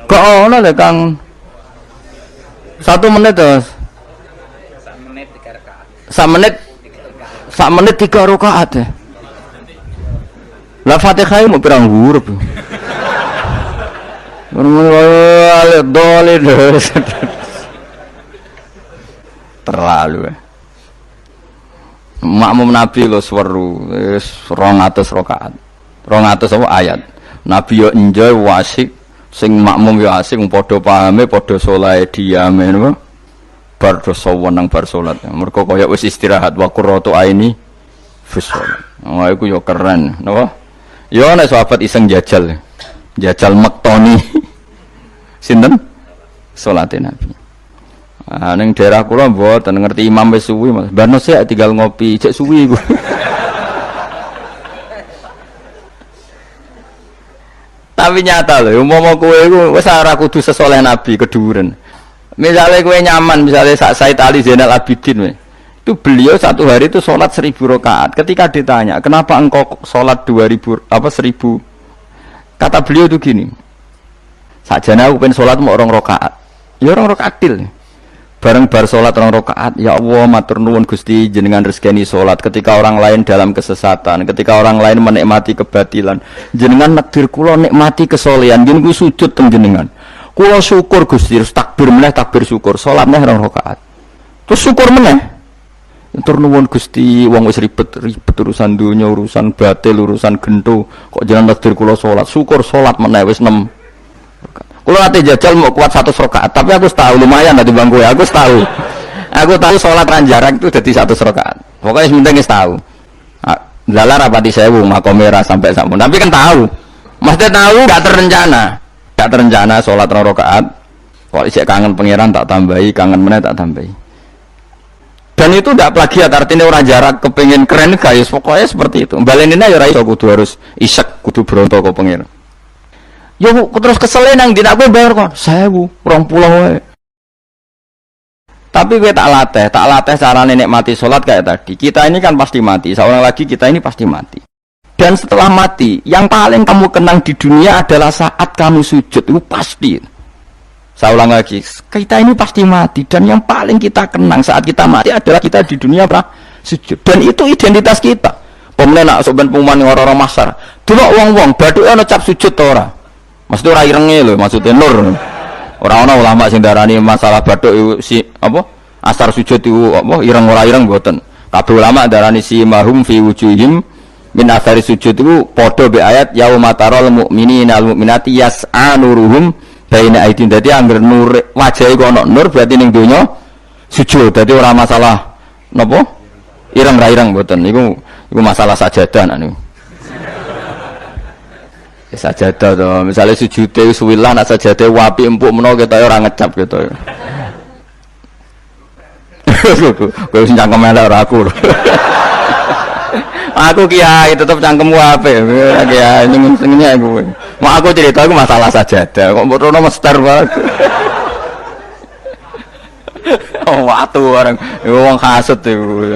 Kok ono lho Kang? 1 menit terus. 1 menit 3 rakaat ya. Lah Fatihah mau pirang huruf. Terlalu ya. Makmum Nabi lo seweru 200 rakaat. 200 apa ayat. Nabi yo enjoy wasik, sing makmum yo asik padha pahame, padha saleh diame ngono. Bar dosa wenang bar salat. Mergo kaya wis istirahat wa qurratu aini fi shalat. Wah iku yo keren, napa? Yo nek sahabat iseng jajal. Jajal mektoni sinten salate Nabi. Ah ning daerah kula mboten ngerti imam wis suwi Mas. Barno sik tinggal ngopi cek suwi iku. Tapi nyata lho, umpama kowe iku wis ora kudu sesoleh Nabi keduren. Misalnya kowe nyaman, misalnya Said Ali Zainal Abidin itu beliau satu hari itu sholat 1000 rakaat. Ketika ditanya, kenapa engkau sholat 1000 kata beliau itu gini, sajane aku pengen sholat mau 2 rakaat. Ya 2 rakaat til. Bareng bar sholat 2 rakaat, ya Allah matur nuwun Gusti jenengan rezekani sholat ketika orang lain dalam kesesatan, ketika orang lain menikmati kebatilan. Jenengan nakdir kula nikmati kesolehan, jeneng ku sujud teng jenengan. Kula syukur Gusti, takbir meneh takbir syukur, sholat meneh 2 rakaat. Terus syukur meneh. Tur nuwun Gusti, wong wis ribet urusan dunya, urusan batil, urusan gento, kok jenengan takdir kula salat. Syukur salat meneh wis 6. Kula ate jajal mau kuat 100 rakaat, tapi aku tahu lumayan dari bang kowe, aku tahu. Aku tahu salat ranjarak itu dadi 100 rakaat. Pokoke sementing wis tahu. Lala rapati 1000 makome ra sampai sampun. Tapi kan tahu. Mesti tahu gak terencana. Gak terencana salat 2 rakaat. Kok isih kangen pangeran tak tambahi, kangen meneh tak tambahi. Dan itu tidak plagiat, artinya orang jarak kepengen keren guys, pokoknya seperti itu. Balenina ya raiso kudu harus isek, kudu beronto kok pengen. Yo terus keselen nang dina aku bayar kok 1000, 20 wae. Tapi gue tak latih cara nenek mati sholat kayak tadi. Kita ini kan pasti mati, seorang lagi kita ini pasti mati. Dan setelah mati, yang paling kamu kenang di dunia adalah saat kamu sujud, itu pasti. Saya ulang lagi, kita ini pasti mati dan yang paling kita kenang saat kita mati adalah kita di dunia sujud dan itu identitas kita. Pemenang nak soben pengumuman orang-orang masar, dulu wong-wong baduke ana cap sujud to ora? Maksudnya ora irenge lho, maksudnya nur. Orang-orang ulama sing darani masalah baduk si apa? Asar sujud itu apa? Ireng ora ireng mboten. Kabeh ulama darani si mahum fi wujuhim min athari sujud itu padha be ayat yauma taral mu'minina al mu'minati yas'a nuruhum baina aidin. Dadi angger nur wajahe kok ana nur berarti ning donya sujud. Dadi ora masalah napa? Ireng ra ireng mboten. Iku masalah sajadah niku. Sajadah to, misalnya sujude suwilah nak sajadah wapi empuk menawa ketok ora ngecap gitu. Kowe sing cangkem elek ora aku. Aku kiai tetep cangkemmu apik. Kiai ngene aku. Mak aku cerita aku masalah sajadah. Kok mbok rono mester banget. Oh, watu orang wong hasud iku.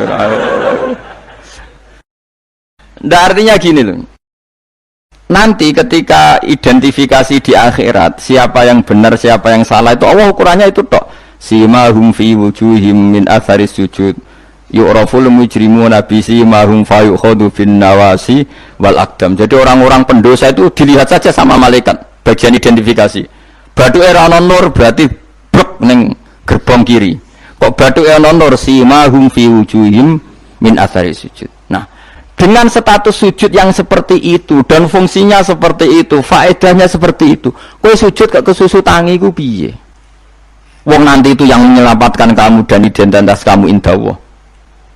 Ndak artinya gini loh. Nanti ketika identifikasi di akhirat siapa yang benar siapa yang salah itu Allah ukurannya itu tok. Simahum fi wujuhim min athari sujud yu'raful mujrimuna bi simahum fayukhadu fin nawasi wal aqdam. Jadi orang-orang pendosa itu dilihat saja sama malaikat bagian identifikasi. Baduke ana nur berarti blek ning gerbong kiri. Kok baduke ana nur simahum fi wujuhim min athari sujud. Nah, dengan status sujud yang seperti itu dan fungsinya seperti itu, faedahnya seperti itu, kowe sujud kok kesusu tangi ku piye? Wong nanti itu yang menyelamatkan kamu dan identitas kamu indah Allah.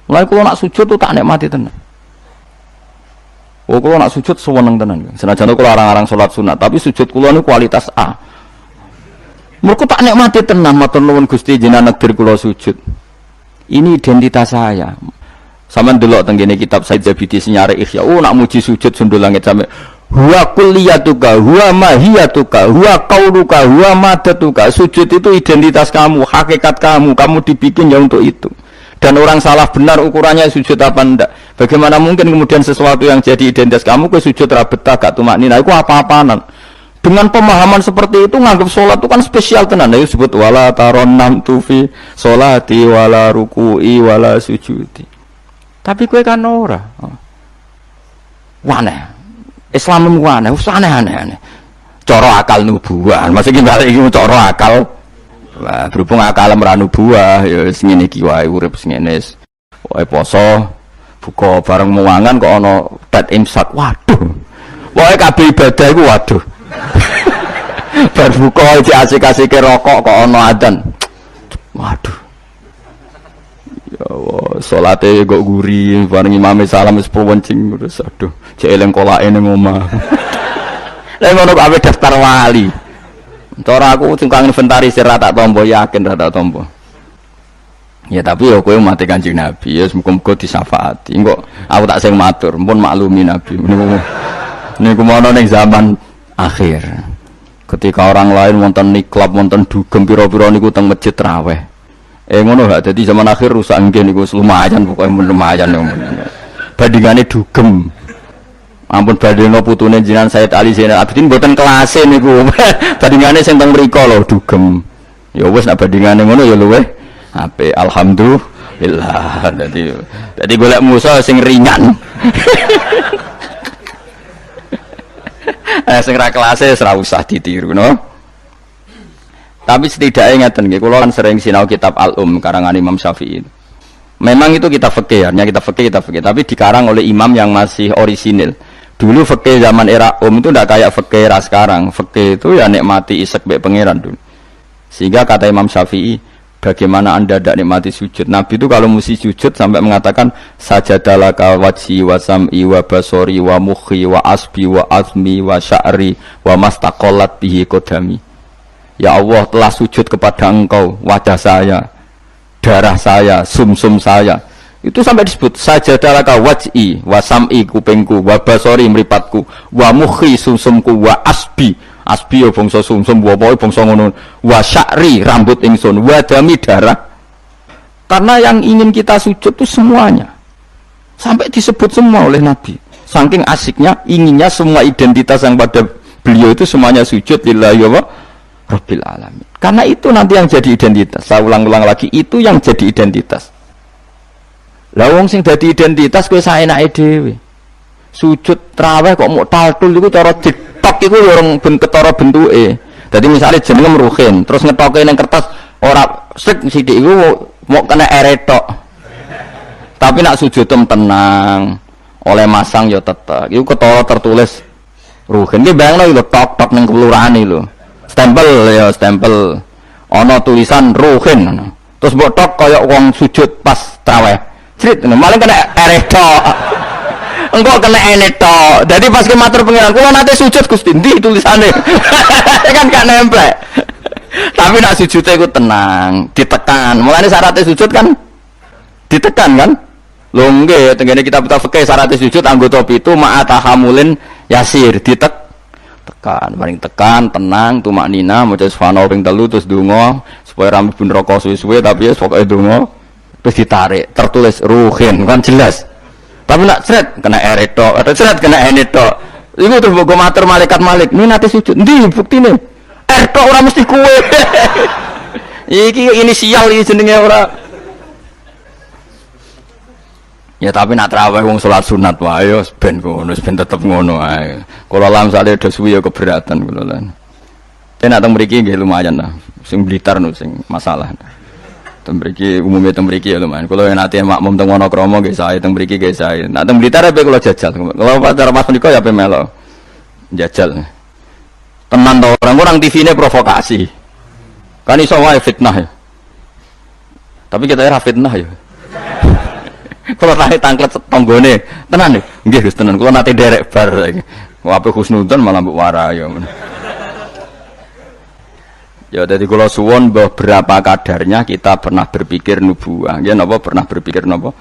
Mulai kalau nak sujud tuh tak nikmati tenan. Oh, kalau nak sujud sewenang tenan. Senajan kalau orang-orang sholat sunat, tapi sujud kula ini kualitas A. Mereka tak nikmati tenan, matur nuwun Gusti jenengan negdir kula sujud. Ini identitas saya. Sama delok teng kene kitab Said Zabidi senyare Ihya. Oh nak muji sujud sundul langit sampe huwa kulliyatuka huwa mahiyatuka huwa qauluka huwa madatuka. Sujud itu identitas kamu, hakikat kamu dibikin ya untuk itu. Dan orang salah benar ukurannya sujud apa ndak. Bagaimana mungkin kemudian sesuatu yang jadi identitas kamu ke sujud ra betah gak tumaknina iku apa-apaanan. Dengan pemahaman seperti itu nganggap sholat itu kan spesial tenan. Ayo sebut wala taronam tufi sholati wala ruku'i wala sujudi. Tapi kowe kan ora. Waneh. Islam waneh, aneh-aneh. Cara akal nubuah. Maksudnya balik iki cara akal. Wah, berhubung akal ora nubuah ya wis ngene iki wae urip ngene. Wae poso, buka bareng muangan kok ana bad imsak. Waduh. Wae kabeh ibadah iku waduh. Bar buka iki asik-asike rokok kok ana adzan. Waduh. Ya Allah, salate kok guri, bareng imame salam wis pewencing terus aduh, cek eling kolake ning omah. Lah ngono kok ape daftar wali. Cara aku tukang inventarisir ra tak tampa yakin ra tak tampa. Ya tapi ya kowe mati Kanjeng Nabi, ya muga-muga disyafaati. Engko aku tak sing matur, pun maklumi Nabi. Niku mono ning zaman akhir. Ketika orang lain wonten niklab, wonten dugem pira-pira niku teng masjid raweh. Ngono gak dadi zaman akhir rusak nggih niku lumayan pokoke lumayan. Bandingane dugem. Ampun badheno putune jenengan Said Ali Zainal Abidin mboten kelase niku. Bandingane sing teng mriko lho dugem. Ya wis nek bandingane ngono ya luweh apik alhamdulillah. Dadi golek musuh sing ringan. Sing ra kelase ora usah ditiru no. Tapi setidaknya ngeten nggih, kula kan sering sinau kitab Al-Um karangan Imam Syafi'i. Memang itu kitab fikih, hanya kitab fikih, tapi dikarang oleh imam yang masih orisinil. Dulu fikih zaman era itu tidak kayak fikih era sekarang. Fikih itu ya nikmati isek be pangeran dulu. Sehingga kata Imam Syafi'i, bagaimana Anda tidak nikmati sujud? Nabi itu kalau mesti sujud sampai mengatakan sajadalaka wajhi wa sam'i wa basori wa mukhi wa asbi wa azmi wa sya'ri wa mastaqallat bihi qadami. Ya Allah telah sujud kepada engkau, wajah saya, darah saya, sumsum saya. Itu sampai disebut sajadalaka wajhi wa sam'i kupingku wa basori mripatku wa mukhi sumsumku wa asbi ya bangsa sumsum wa pokoke bangsa ngono wa sya'ri rambut ingsun wa dami darah. Karena yang ingin kita sujud itu semuanya. Sampai disebut semua oleh Nabi. Saking asiknya inginnya semua identitas yang pada beliau itu semuanya sujud lillahi wa Rabbil alamin. Karena itu nanti yang jadi identitas. Saya ulang-ulang lagi, itu yang jadi identitas. Lah wong sing dadi identitas kowe saenake dhewe. Sujud traweh kok mau taltul iku cara ditok iku ya orang ketara bentuke. Dadi misale jenenge Ruhin, terus ngetoke ning kertas ora sik sithik iku mau kena eretok. Tapi nak sujud tenang, oleh masang ya tetep. Iku ketara tertulis Ruhin. Ki bayangno lho tok-tok ning kelurahan iki lho. Stempel ya stempel. Ana tulisan Ruhin ngono. Terus mbok tok kaya wong sujud pas traweh. Crit, malah kena eretok. Engkau kena enetok. Jadi pas ke matur pengiran, kalau nanti sujud Gusti ndi tulisannya. Kan gak nempel. Tapi nak sujudnya itu tenang, ditekan. Mulanya syaratnya sujud kan ditekan kan? Lho nggih, tengene kita fikih syaratnya sujud anggota pitu ma'atahamulin yasir, tekan, paling tekan, tenang, tumaknina, maca subhanallah ping 3 terus donga supaya rambut pun rokok suwe-suwe tapi ya pokoke donga. Terus ditarik, tertulis Ruhin, kan jelas. Tapi nak seret kena eretok, atau seret kena enetok. Iku tuh gue matur malaikat malik. Ini nanti sujud, ndi buktine? Eretok orang mesti kue. Iki inisial iki jenenge ora. Ya tapi nak traweh wong salat sunat wae ben ngono, ben tetep ngono ae. Kula lam sale do suwi ya keberatan kula lan. Ten nak teng mriki nggih lumayan lah. Sing Blitar no sing masalah. Tembriki umumnya tembriki ya lumayan. Kalau yang nanti makmum teng Wonokromo nggih sae, tembriki nggih sae. Nah teng Blitar ape kula jajal. Kalau cara pas menika ya ape melo. Jajal. Tenan to orang TV-ne provokasi. Kan iso wae fitnah ya. Tapi kita ora fitnah ya. Kalau nate tangklet tanggone, tenan ya. Nggih Gus tenan. Kula nate derek bar saiki. Wah ape husnudzon malah mbok wara ya. Ya jadi kalau suwon beberapa kadarnya kita pernah berpikir nubuah. Ya napa pernah berpikir napa?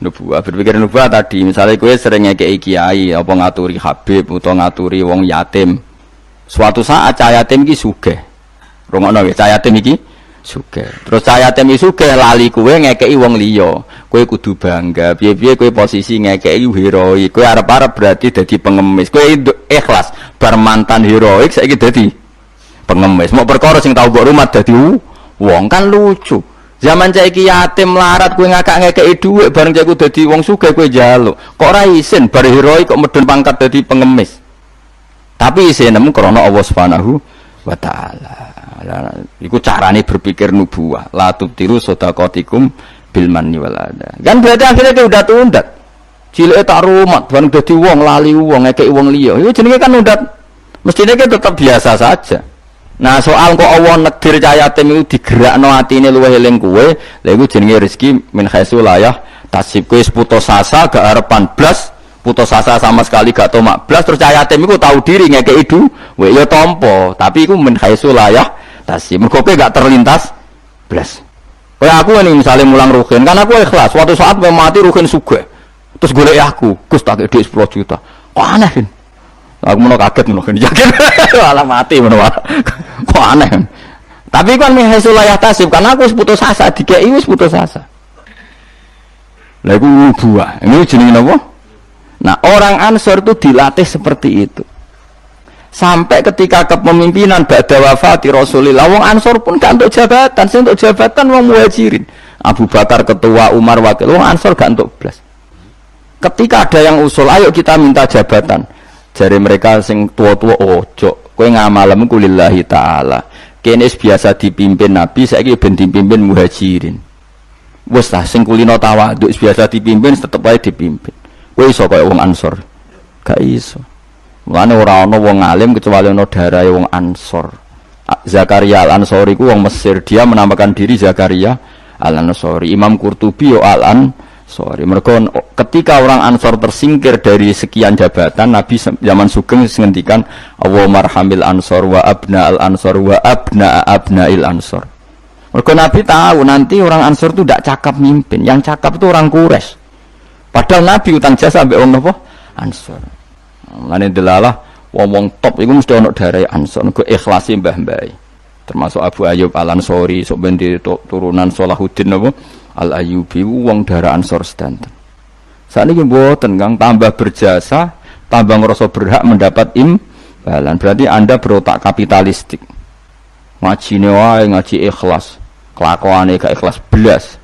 Nubuah. Berpikir nubuah tadi misalnya kowe sering ngekeki kiai apa ngaturi habib utawa ngaturi wong yatim. Suatu saat cah yatim iki sugih. Rungokno nggih, cah yatim iki sugih. Terus cah yatim iki sugih lali kowe ngekeki wong liya. Kowe kudu bangga. Piye-piye kowe posisi ngekeki heroik. Kowe arep-arep berarti dadi pengemis. Kowe ikhlas bar mantan heroik saiki dadi pengemis. Mau perkara sing tau mbok rumah dadi wong kan lucu. Zaman saiki yatim melarat kowe ngakak-ngekeki dhuwit bareng cek dadi wong sugih kowe njaluk. Kok ora isin bar heroik kok medun pangkat dadi pengemis. Tapi isin nemu krana Allah Subhanahu wa taala. Iku carane berpikir nubuwah. La tubtiru shadaqatikum bil manni wal adha. Kan berarti akhirnya dia udah tundat. Cileke tak rumat bareng dadi wong lali wong ngekeki wong liya. Iku jenenge kan undat. Mestine ki tetap biasa saja. Nah soal kok Allah nekdir cah yatim itu digerakno atine luwih eling kowe, lha iku jenenge rezeki min haitsu layah tasib kowe putus asa gak arepan blas, putus asa sama sekali gak tomak blas terus cah yatim iku tahu diri ngekeki duwe ya tampa, tapi iku min haitsu layah tasib. Mergo kowe gak terlintas blas. Kaya aku ini misalnya mulang Ruhin, kan aku ikhlas, suatu saat mau mati Ruhin sugih. Terus golek aku, Gus tak dhuwit 10 juta. Kok aneh kan? Aku mau kaget mau yakin malah mati mau kok aneh tapi kan mihasulayah tasib karena aku putus asa dikei wis putus asa lah itu nubuah ini jenenge apa? Nah orang Ansor itu dilatih seperti itu sampai ketika kepemimpinan ba'da wafati Rasulillah wong Ansor pun gak untuk jabatan sing untuk jabatan wong Muhajirin Abu Bakar ketua Umar wakil wong Ansor gak untuk belas ketika ada yang usul ayo kita minta jabatan jari mereka sing tua-tua ojo kowe ngamalem ku lillahi taala kene biasa dipimpin Nabi saiki ben dipimpin Muhajirin wis ta sing kulino tawaduk biasa dipimpin tetep wae dipimpin kowe iso kaya wong Ansor gak iso mulane ora ana wong alim kecuali ana darahe wong Ansor Zakaria Al-Ansori ku wong Mesir dia menamakan diri Zakaria Al-Ansori Imam Qurtubi yo Al-Ansori mereka ketika orang Ansor tersingkir dari sekian jabatan Nabi zaman Sugeng ngendikan Allahumma arhamil Ansor wa abna al-Ansor wa abna abnail Ansor mereka Nabi tahu nanti orang Ansor itu tidak cakap mimpin yang cakap itu orang Quraisy padahal Nabi utang jasa sampai orang apa? Ansor ini delalah wong top itu mesti ada darah Ansor itu ikhlasi mbah-mbah termasuk Abu Ayyub Al-Ansori sok bendi turunan Salahuddin apa? Al-Ayyubi wong darah Ansor sedanten. Saat ini mboten Kang tambah berjasa, tambah ngerasa berhak mendapat imbalan. Berarti Anda berotak kapitalistik. ngajine wae ngaji ikhlas, kelakuane gak ikhlas belas.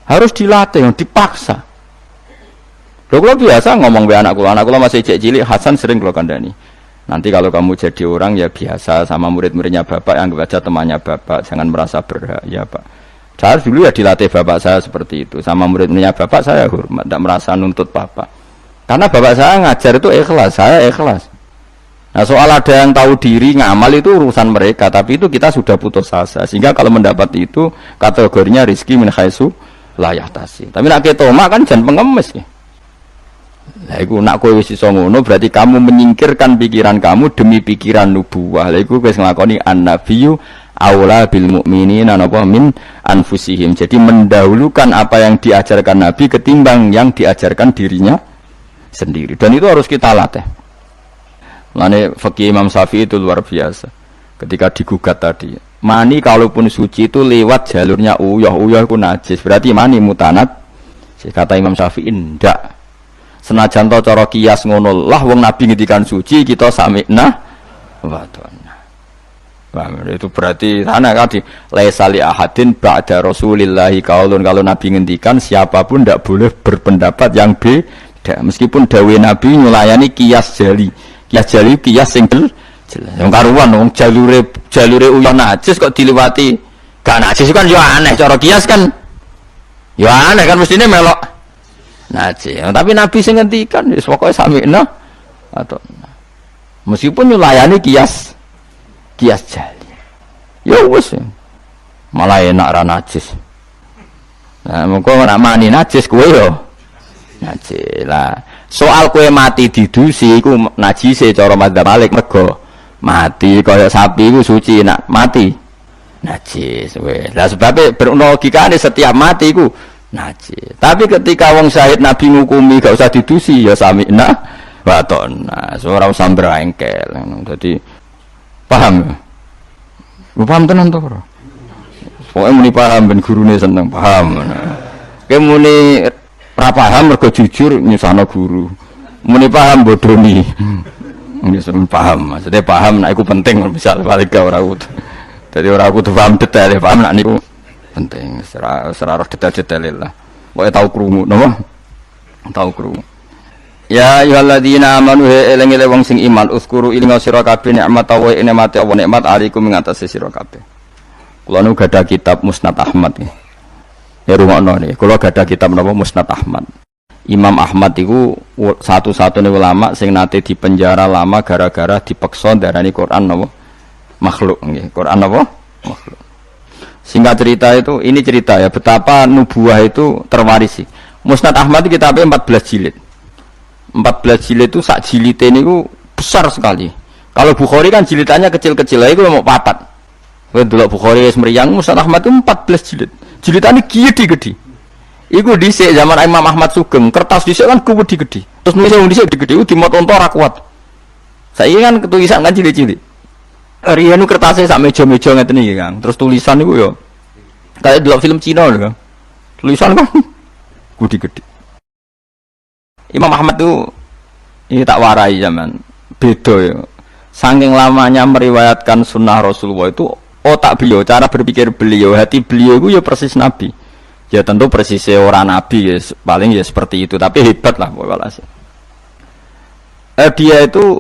Harus dilatih, dipaksa. Lho kula biasa ngomong be anak kula masih cilik, Hasan sering kula kandhani. Nanti kalau kamu jadi orang ya biasa sama murid-muridnya bapak, anggap aja temannya bapak, jangan merasa berhak ya pak. Saya dulu ya dilatih bapak saya seperti itu, sama murid-muridnya bapak saya hormat, tidak merasa nuntut bapak. Karena bapak saya ngajar itu ikhlas, saya ikhlas. Nah soal ada yang tahu diri ngamal itu urusan mereka, tapi itu kita sudah putus asa. Sehingga kalau mendapat itu kategorinya rizki min khaisu la yahtasi. Tapi nak ketoma kan jangan pengemis ya. Lah iku nak kowe wis iso ngono berarti kamu menyingkirkan pikiran kamu demi pikiran nubuwah. Lah iku wis nglakoni an-nabiyyu aula bil mukminina napa min anfusihim. Jadi mendahulukan apa yang diajarkan Nabi ketimbang yang diajarkan dirinya sendiri. Dan itu harus kita latih. Lane fikih Imam Syafi'i itu luar biasa. Ketika digugat tadi, mani kalaupun suci itu lewat jalurnya uyah itu najis. Berarti mani mutanat. Kata Imam Syafi'i ndak. Senajan to cara kias ngono lah wong Nabi ngendikan suci kita sami'na wa ta'na. Paham itu berarti sana tadi laisa li ahadin ba'da Rasulillah qaulun, kalau Nabi ngendikan siapapun ndak boleh berpendapat yang beda meskipun dawuh Nabi nyulayani kias jali. Kias jali kias sing jelas. Yang karuan wong jalure uyah najis kok diliwati gak najis kan yo aneh cara kias kan. Yo aneh kan mestine melok najis. Tapi Nabi sing ngendikan wis pokoke sami'na atau meskipun nyulayani kias jali. Ya wis. Malah enak ra najis. Nah, mengko nek mani najis kowe yo najis. Lah, soal kowe mati didusi iku najise cara madzhab Malik mergo mati kaya sapi iku suci nak mati najis weh. Lah sebab berlogikane setiap mati iku najis. Tapi ketika wong syahid Nabi ngukumi gak usah didusi ya sami'na wa ta'na. Ora usah brengkel. Dadi paham ya? Paham tenan to ora? Pokoke muni paham ben gurune seneng paham. Kowe muni ora paham mergo jujur nyusahno guru. Muni paham bodoni. Nyusun paham. Maksudnya paham nek iku penting misal balik ora kudu. Dadi ora kudu paham detail, paham nek niku penting serah detail-detail lah. Pokoke tau krungu napa? Tau krungu. Ya ayyuhalladzina amanu eling-eling wong sing iman uskuru ilinga sira kabeh nikmat wa nikmate Allah nikmat alaikum ing atase sira kabeh. Kula nu gadah kitab Musnad Ahmad nggih. Ya rungokno niki, kula gadah kitab napa Musnad Ahmad. Imam Ahmad iku satu-satunya ulama sing nate dipenjara lama gara-gara dipeksa darani Quran napa makhluk nggih. Quran napa? Makhluk. Singkat cerita itu, ini cerita ya betapa nubuah itu terwarisi. Musnad Ahmad itu kitabnya 14 jilid. 14 jilid itu sak jilid ini besar sekali. Kalau Bukhari kan jilidannya kecil-kecil, itu mau papat. Kalau Bukhari meriang, Musnad Ahmad itu 14 jilid. Jilidannya gede-gede. Iku dhisik zaman Imam Ahmad Sugeng, kertas dhisik kan gede-gede. Terus nulis yang dhisik gede-gede, itu dimot onto ora kuat. Saya kan ketulisan kan cilik-cilik. Rianu kertasnya sak meja-meja ngeten iki, Kang. Terus tulisan niku yo kayak delok film Cina lho, Kang. Tulisan kan gede-gede. Imam Ahmad tuh ini tak warai zaman beda ya. Saking lamanya meriwayatkan sunnah Rasulullah itu otak beliau, cara berpikir beliau, hati beliau itu ya persis Nabi. Ya tentu persis orang Nabi ya, paling ya seperti itu. Tapi hebat lah pokoknya. Dia itu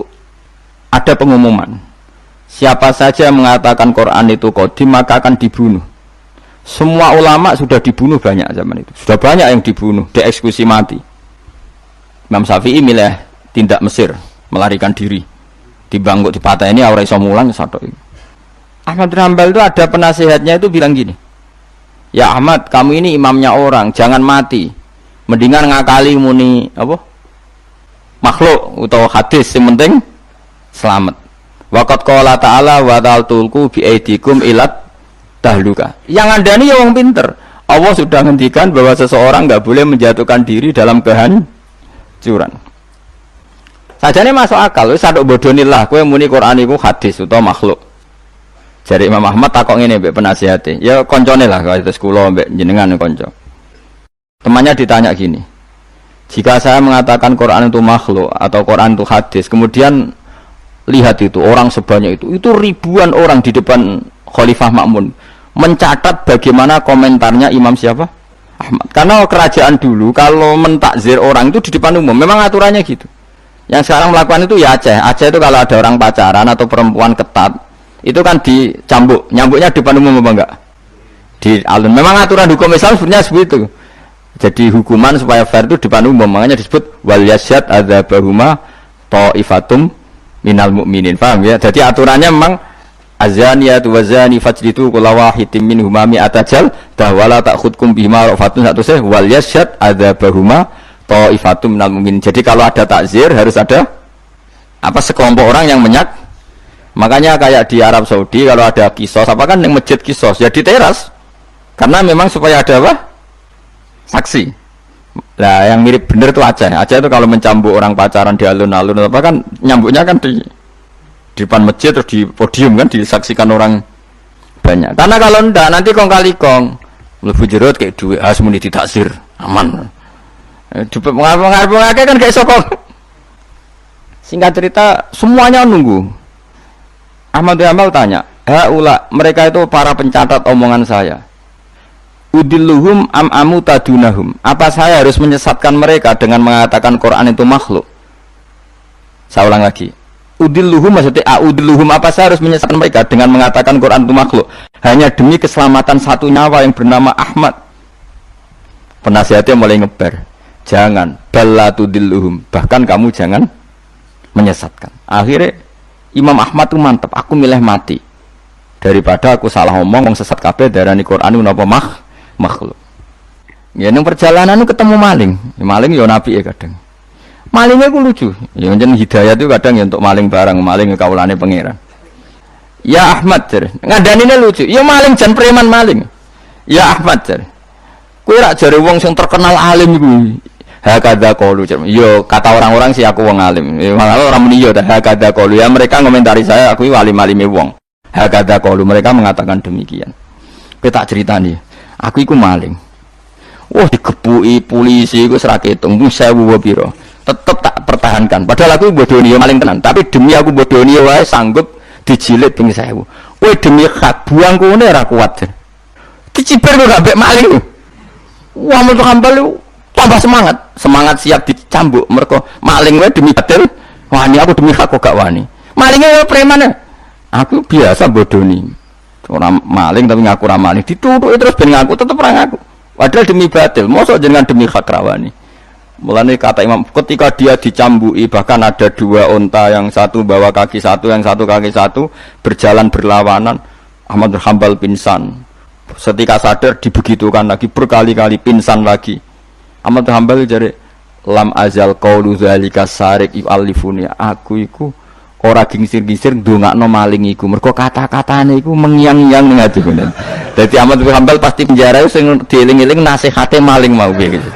ada pengumuman. Siapa saja yang mengatakan Quran itu qadim maka akan dibunuh. Semua ulama sudah dibunuh banyak zaman itu. Sudah banyak yang dibunuh, dieksekusi mati. Imam Syafi'i milih tindak Mesir, melarikan diri. Dibangkut dipateni ora iso mulang satok. Ahmad bin Hanbal itu ada penasihatnya itu bilang gini. Ya Ahmad, kamu ini imamnya orang, jangan mati. Mendingan ngakali muni apa? Makhluk atau hadis yang penting selamat. Waqat qala ta'ala wa ta'altulku bi aidikum ilat tahluka. Yang andani ya wong pinter. Allah sudah ngendikan bahwa seseorang enggak boleh menjatuhkan diri dalam kehancuran. Sajane masuk akal, wis sadok bodonilah kowe muni Quran iku hadis utawa makhluk. Jare Imam Ahmad takok ngene mbek penasihate. Ya koncone lah kados kula mbek jenengan kanca. Temannya ditanya gini. Jika saya mengatakan Quran itu makhluk atau Quran itu hadis, kemudian lihat itu orang sebanyak itu ribuan orang di depan Khalifah Ma'mun mencatat bagaimana komentarnya Imam siapa? Ahmad. Karena kerajaan dulu kalau mentakzir orang itu di depan umum, memang aturannya gitu. Yang sekarang melakukan itu ya Aceh. Aceh itu kalau ada orang pacaran atau perempuan ketat, itu kan dicambuk, nyambuknya di depan umum apa enggak? Di alun. Memang aturan hukum Islam sebenarnya seperti itu. Jadi hukuman supaya fair itu di depan umum, makanya disebut wal yasyad adzabahuma ta'ifatum minal mu'minin. Paham ya? Jadi aturannya memang azaniyatu wazani fajlitu kulla wahidin minhuma mi'ata jaldah wala ta'khudkum bihima rafatun satu seh wal yasyad adzabahuma ta'ifatum minal mu'minin. Jadi kalau ada takzir harus ada apa sekelompok orang yang menyak. Makanya kayak di Arab Saudi kalau ada kisos apa kan yang masjid kisos ya di teras. Karena memang supaya ada apa? Saksi. Nah, yang mirip bener tuh Aceh. Aceh itu kalau mencambuk orang pacaran di alun-alun apa kan nyambuknya kan di depan masjid atau di podium kan disaksikan orang banyak. Karena kalau ndak nanti kong kali kong mlebu jero kayak duit asmuni ditaksir aman. Di pengarep-pengarep kan kayak sokong. Singkat cerita semuanya nunggu. Ahmad Yamal tanya, "Haula mereka itu para pencatat omongan saya. Udilluhum am amu tadunahum. Apa saya harus menyesatkan mereka dengan mengatakan Quran itu makhluk?" Saya ulang lagi. Udilluhum maksudnya udilluhum, apa saya harus menyesatkan mereka dengan mengatakan Quran itu makhluk hanya demi keselamatan satu nyawa yang bernama Ahmad? Penasihatnya mulai ngeber. Jangan ballatudilluhum, bahkan kamu jangan menyesatkan. Akhirnya Imam Ahmad tuh mantep, aku milih mati daripada aku salah ngomong sesat kabeh darani Quran itu napa makhluk. Ya ning perjalanan ketemu maling. Maling ya nabi ya kadang. Malingnya ku lucu. Ya njen hidayah itu kadang ya untuk maling barang, maling kaulane pangeran. Ya Ahmad jar. Ngadanine lucu. Ya maling jan preman maling. Ya Ahmad jar. Kowe rak jare wong sing terkenal alim iku. Hakadha qaulu jar. Yo kata orang-orang sih aku wong alim. Ya malah orang muni yo hakadha qaulu. Ya mereka ngomentari saya aku alim-alime wong. Hakadha qaulu, mereka mengatakan demikian. Kowe tak critani. Aku iku maling. Wah digebuki polisi iku ora ketung 1000 pira. Tetep tak pertahankan. Padahal aku bodoni maling tenan, tapi demi aku bodoni wae sanggup dijilid ping 1000. Kowe demi hak buang kene ora kuat. Diciper kok gak mbek maling. Wah metu kambal tambah semangat siap dicambuk mergo maling wae demi batil. Wani aku demi hak kok gak wani. Malingnya preman. Aku biasa bodoni. Orang maling tapi ngaku ramah dituduh terus ben ngaku tetep ora ngaku. Padahal demi batil, mosok jenengan demi hak rawani. Mulane kata Imam, ketika dia dicambuki bahkan ada dua unta, yang satu bawa kaki satu, yang satu kaki satu, berjalan berlawanan. Ahmad bin Hanbal pingsan. Setika sadar dibegitukan lagi, berkali-kali pingsan lagi. Ahmad bin Hanbal jare lam azal qaulu zalika sarik yu'allifuni. Aku iku ora gingsir-gingsir ndongakno maling iku mergo kata-katane iku mengiang-iang ning ati ngono. Dadi Ahmad bin Hanbal pasti penjara sing dieling-eling nasihate maling mau piye gitu.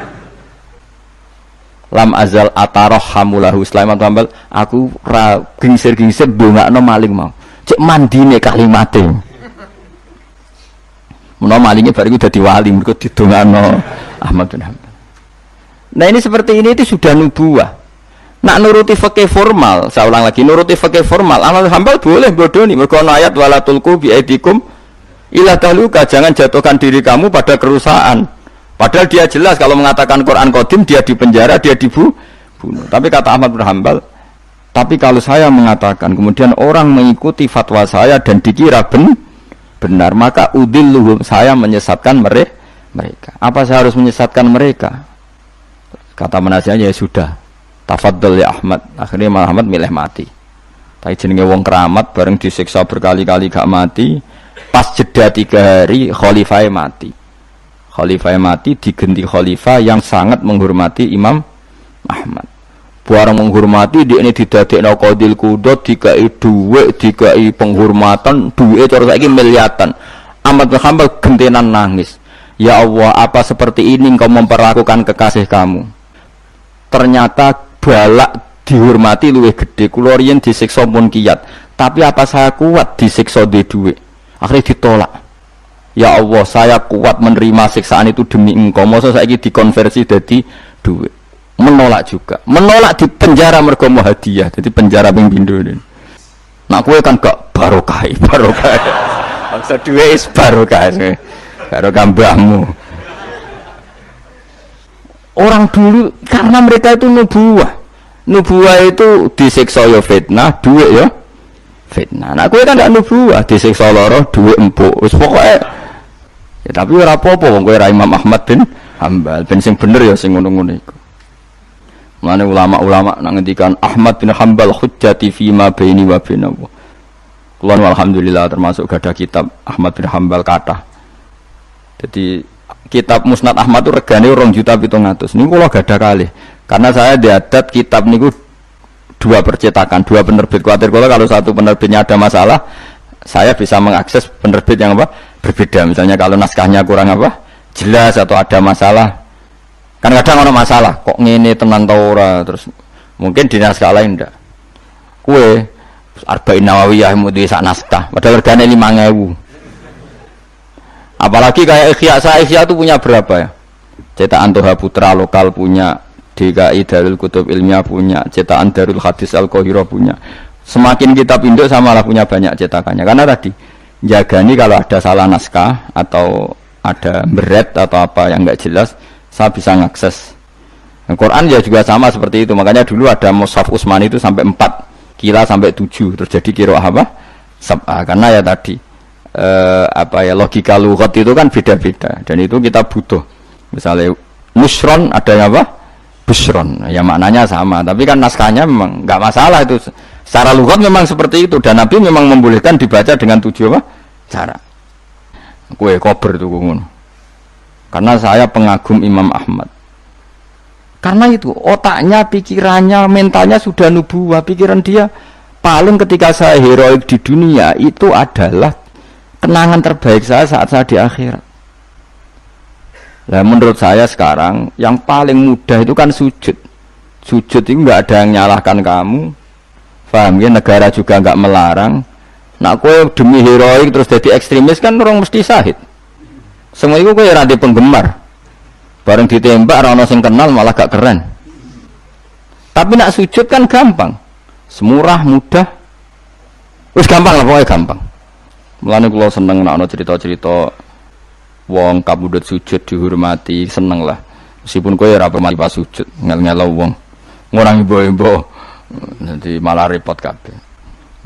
Lam azal atarahamulahu Sulaiman bin Hanbal, aku ora gingsir-gingsir ndongakno maling mau. Cek mandine kalimate. Menawa malingnya bariku dadi wali mergo didongakno Ahmad bin Hanbal. Nah ini seperti ini itu sudah nubuwah. Nak nuruti fikih formal, saya ulang lagi, nuruti fikih formal, Ahmad Hanbal boleh bodoni, mergo ayat wala tulqu bi aidikum ila tahluka, jangan jatuhkan diri kamu pada kerusakan. Padahal dia jelas kalau mengatakan Quran qadim dia dipenjara, dia dibunuh. Tapi kata Ahmad bin Hanbal, tapi kalau saya mengatakan kemudian orang mengikuti fatwa saya dan dikira benar, maka udilluhum, saya menyesatkan mereka. Apa saya harus menyesatkan mereka? Kata penasihatnya ya sudah. Tafadhol ya Ahmad. Akhirnya Ahmad milih mati. Tapi jenenge wong keramat bareng disiksa berkali-kali gak mati. Pas jeda 3 hari khalifah mati. Khalifah mati digenti khalifah yang sangat menghormati Imam Ahmad. Barang menghormati dia ini didadekno qadil qudot, dikai dhuwit, dikai penghormatan, dhuwit cara saiki miliatan. Ahmad bin Hanbal gentenan nangis. Ya Allah, apa seperti ini engkau memperlakukan kekasih kamu? Ternyata balak dihormati luwih gede. Kula riyen disiksa pun kiyat, tapi apa saya kuat disiksa di dhuwit? Akhirnya ditolak. Ya Allah, saya kuat menerima siksaan itu demi engkau. Masa saiki dikonversi jadi dhuwit? Menolak juga. Menolak di penjara mergo mau hadiah. Jadi penjara ping pindho. Nak kowe kan gak barokah. Maksud duwe is barokah. Barokah mbahmu. Orang dulu karena mereka itu nubuwah. Nubuwah itu disiksa ya fitnah, duit ya fitnah. Nah kowe kan gak nubuwah, disiksa lara, duit empuk. Wis pokoke ya tapi ora apa-apa wong kowe ra Imam Ahmad bin Hambal, ben sing bener ya sing ngono-ngono iku. Mane ulama-ulama nang ngendikan Ahmad bin Hambal hujjati fi ma baini wa bainahu. Kulo alhamdulillah termasuk gadah kitab Ahmad bin Hambal kathah. Jadi kitab Musnad Ahmad itu regane 2.700.000. Niku kula gadah kalih. Karena saya diadat kitab niku 2 percetakan, 2 penerbit. Kuatir kula kalau satu penerbitnya ada masalah, saya bisa mengakses penerbit yang apa? Berbeda. Misalnya kalau naskahnya kurang apa? Jelas atau ada masalah. Kan kadang ada masalah, kok ngene tenan ta ora, terus mungkin di naskah lain ndak. Kue Arba'in Nawawiyah mu di sak naskah, padahal regane 5.000. Apalagi kayak Ihya itu punya berapa ya? Cetakan Toha Putra lokal punya, DKI Darul Kutub Ilmiah punya, cetakan Darul Hadis Al-Qahira punya. Semakin kitab induk samalah punya banyak cetakannya. Karena tadi jagani kalau ada salah naskah atau ada beret atau apa yang enggak jelas, saya bisa mengakses. Al-Quran ya juga sama seperti itu. Makanya dulu ada Mushaf Utsmani itu sampai 4, Kila sampai 7, terus jadi qiraah apa? Sab'ah. Karena ya tadi logika lughat itu kan beda-beda dan itu kita butuh. Misalnya nusron ada yang apa? Busron. Ya maknanya sama, tapi kan naskahnya memang enggak masalah itu. Secara lughat memang seperti itu dan Nabi memang membolehkan dibaca dengan 7 apa? Cara. Kue kober itu ngono. Karena saya pengagum Imam Ahmad. Karena itu otaknya, pikirannya, mentalnya sudah nubuwah. Pikiran dia paling ketika saya heroik di dunia itu adalah kenangan terbaik saya saat saya di akhirat. Nah menurut saya sekarang yang paling mudah itu kan sujud. Sujud itu nggak ada yang nyalahkan kamu. Paham ya? Negara juga nggak melarang. Nak kowe demi heroik terus jadi ekstremis kan orang mesti syahid. Semua itu kowe ora penggemar. Bareng ditembak ora ono sing kenal malah gak keren. Tapi nak sujud kan gampang. Semurah, mudah. Wis gampang lah pokoknya gampang. Mulane kula seneng nek ana cerita-cerita wong kabudut sujud dihormati, seneng lah. Meskipun kowe ora pernah pas sujud, ngel-ngelo wong. Ngurang ibo-ibo. Nanti malah repot kabeh.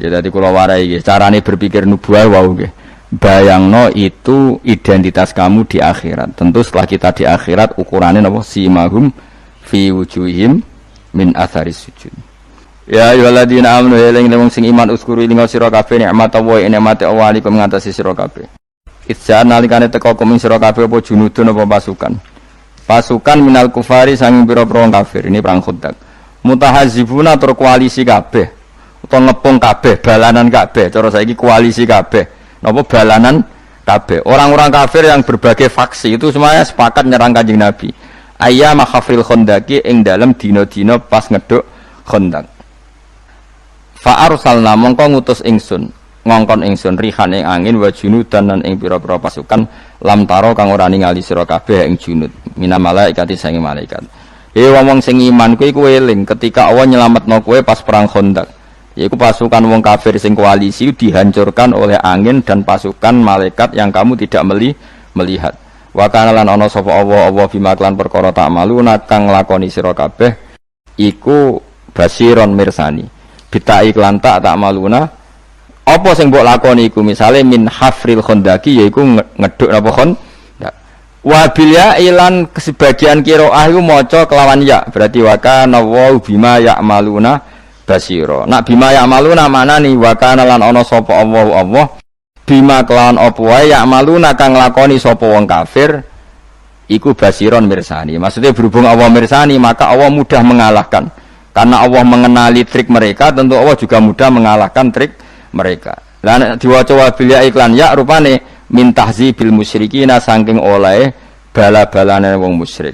Ya tadi kula warai nggih, carane berpikir nubuwah wau nggih. Bayangno itu identitas kamu di akhirat. Tentu setelah kita di akhirat ukurannya napa simahum fi wujuhim min atharis sujud. Ya ayyuhalladzina amanu eling wong sing iman uskuru ing sira kabeh nikmat Allah nikmate Allah alikum ngatasi sira kabeh. Itsan nalikane teka kuming sira kabeh apa junudun apa pasukan. Pasukan minal kufari sanging pira-pira kafir. Ini perang Khandaq. Mutahazibuna tur koalisi kabeh. Atau ngepung kabeh, balanan kabeh, cara saiki koalisi kabeh. Napa balanan kabeh. Orang-orang kafir yang berbagai faksi itu semuanya sepakat nyerang Kanjeng Nabi. Ayyama khafril khandaqi ing dalem dina-dina pas ngeduk Khandaq. Fa arsalna mongko ngutus ingsun, ngongkon ingsun rihan ing angin wa junudan lan ing pira-pira pasukan lam taro kang ora ningali sira kabeh ing junud. Mina malaikati sange malaikat. Wong sing iman kuwi eling ketika Allah nyelametno kowe pas perang Khandaq. Yaitu pasukan wong kafir sing koalisi dihancurkan oleh angin dan pasukan malaikat yang kamu tidak melihat. Wa kana lan ana sapa Allah bima klan perkara tak maluna kang nglakoni sira kabeh iku basiron mirsani. Bita iklan tak maluna apa sing mbok lakoni iku misale min hafril khandaqi yaiku ngeduk napa khandaq. Wa bil ya ilan sebagian qiraah iku maca kelawan ya berarti wa kana wa bima ya'maluna basiro. Nak bima ya'maluna manani wa kana lan ana sapa Allah bima kelawan apa wae ya'maluna kang lakoni sapa wong kafir iku basiron mirsani. Maksudnya berhubung Allah mirsani maka Allah mudah mengalahkan. Karena Allah mengenali trik mereka, tentu Allah juga mudah mengalahkan trik mereka. Lah diwaca wa bil ya iklan ya rupane min tahzibil musyrikina saking oleh bala-balane wong musyrik.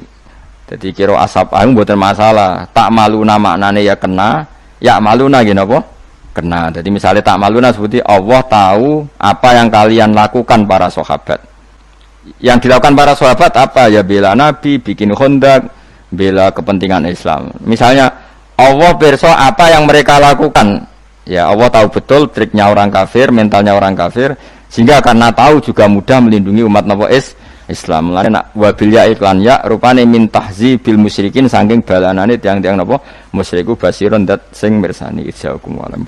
Jadi kira asap aung mboten masalah. Tak maluna maknane ya kena, ya maluna gini apa? Kena. Jadi misalnya tak maluna seperti Allah tahu apa yang kalian lakukan para sahabat. Yang dilakukan para sahabat apa? Ya bela Nabi, bikin Khandaq, bela kepentingan Islam. Misalnya Allah pirsa apa yang mereka lakukan Ya Allah tahu betul triknya orang kafir, mentalnya orang kafir, sehingga karena tahu juga mudah melindungi umat napa Islam. Mulane nak wabil ya iklan ya rupane min tahzibil musyrikin saking balanane tiang-tiang napa musyriku basirun dat sing mirsani ijaukum alam.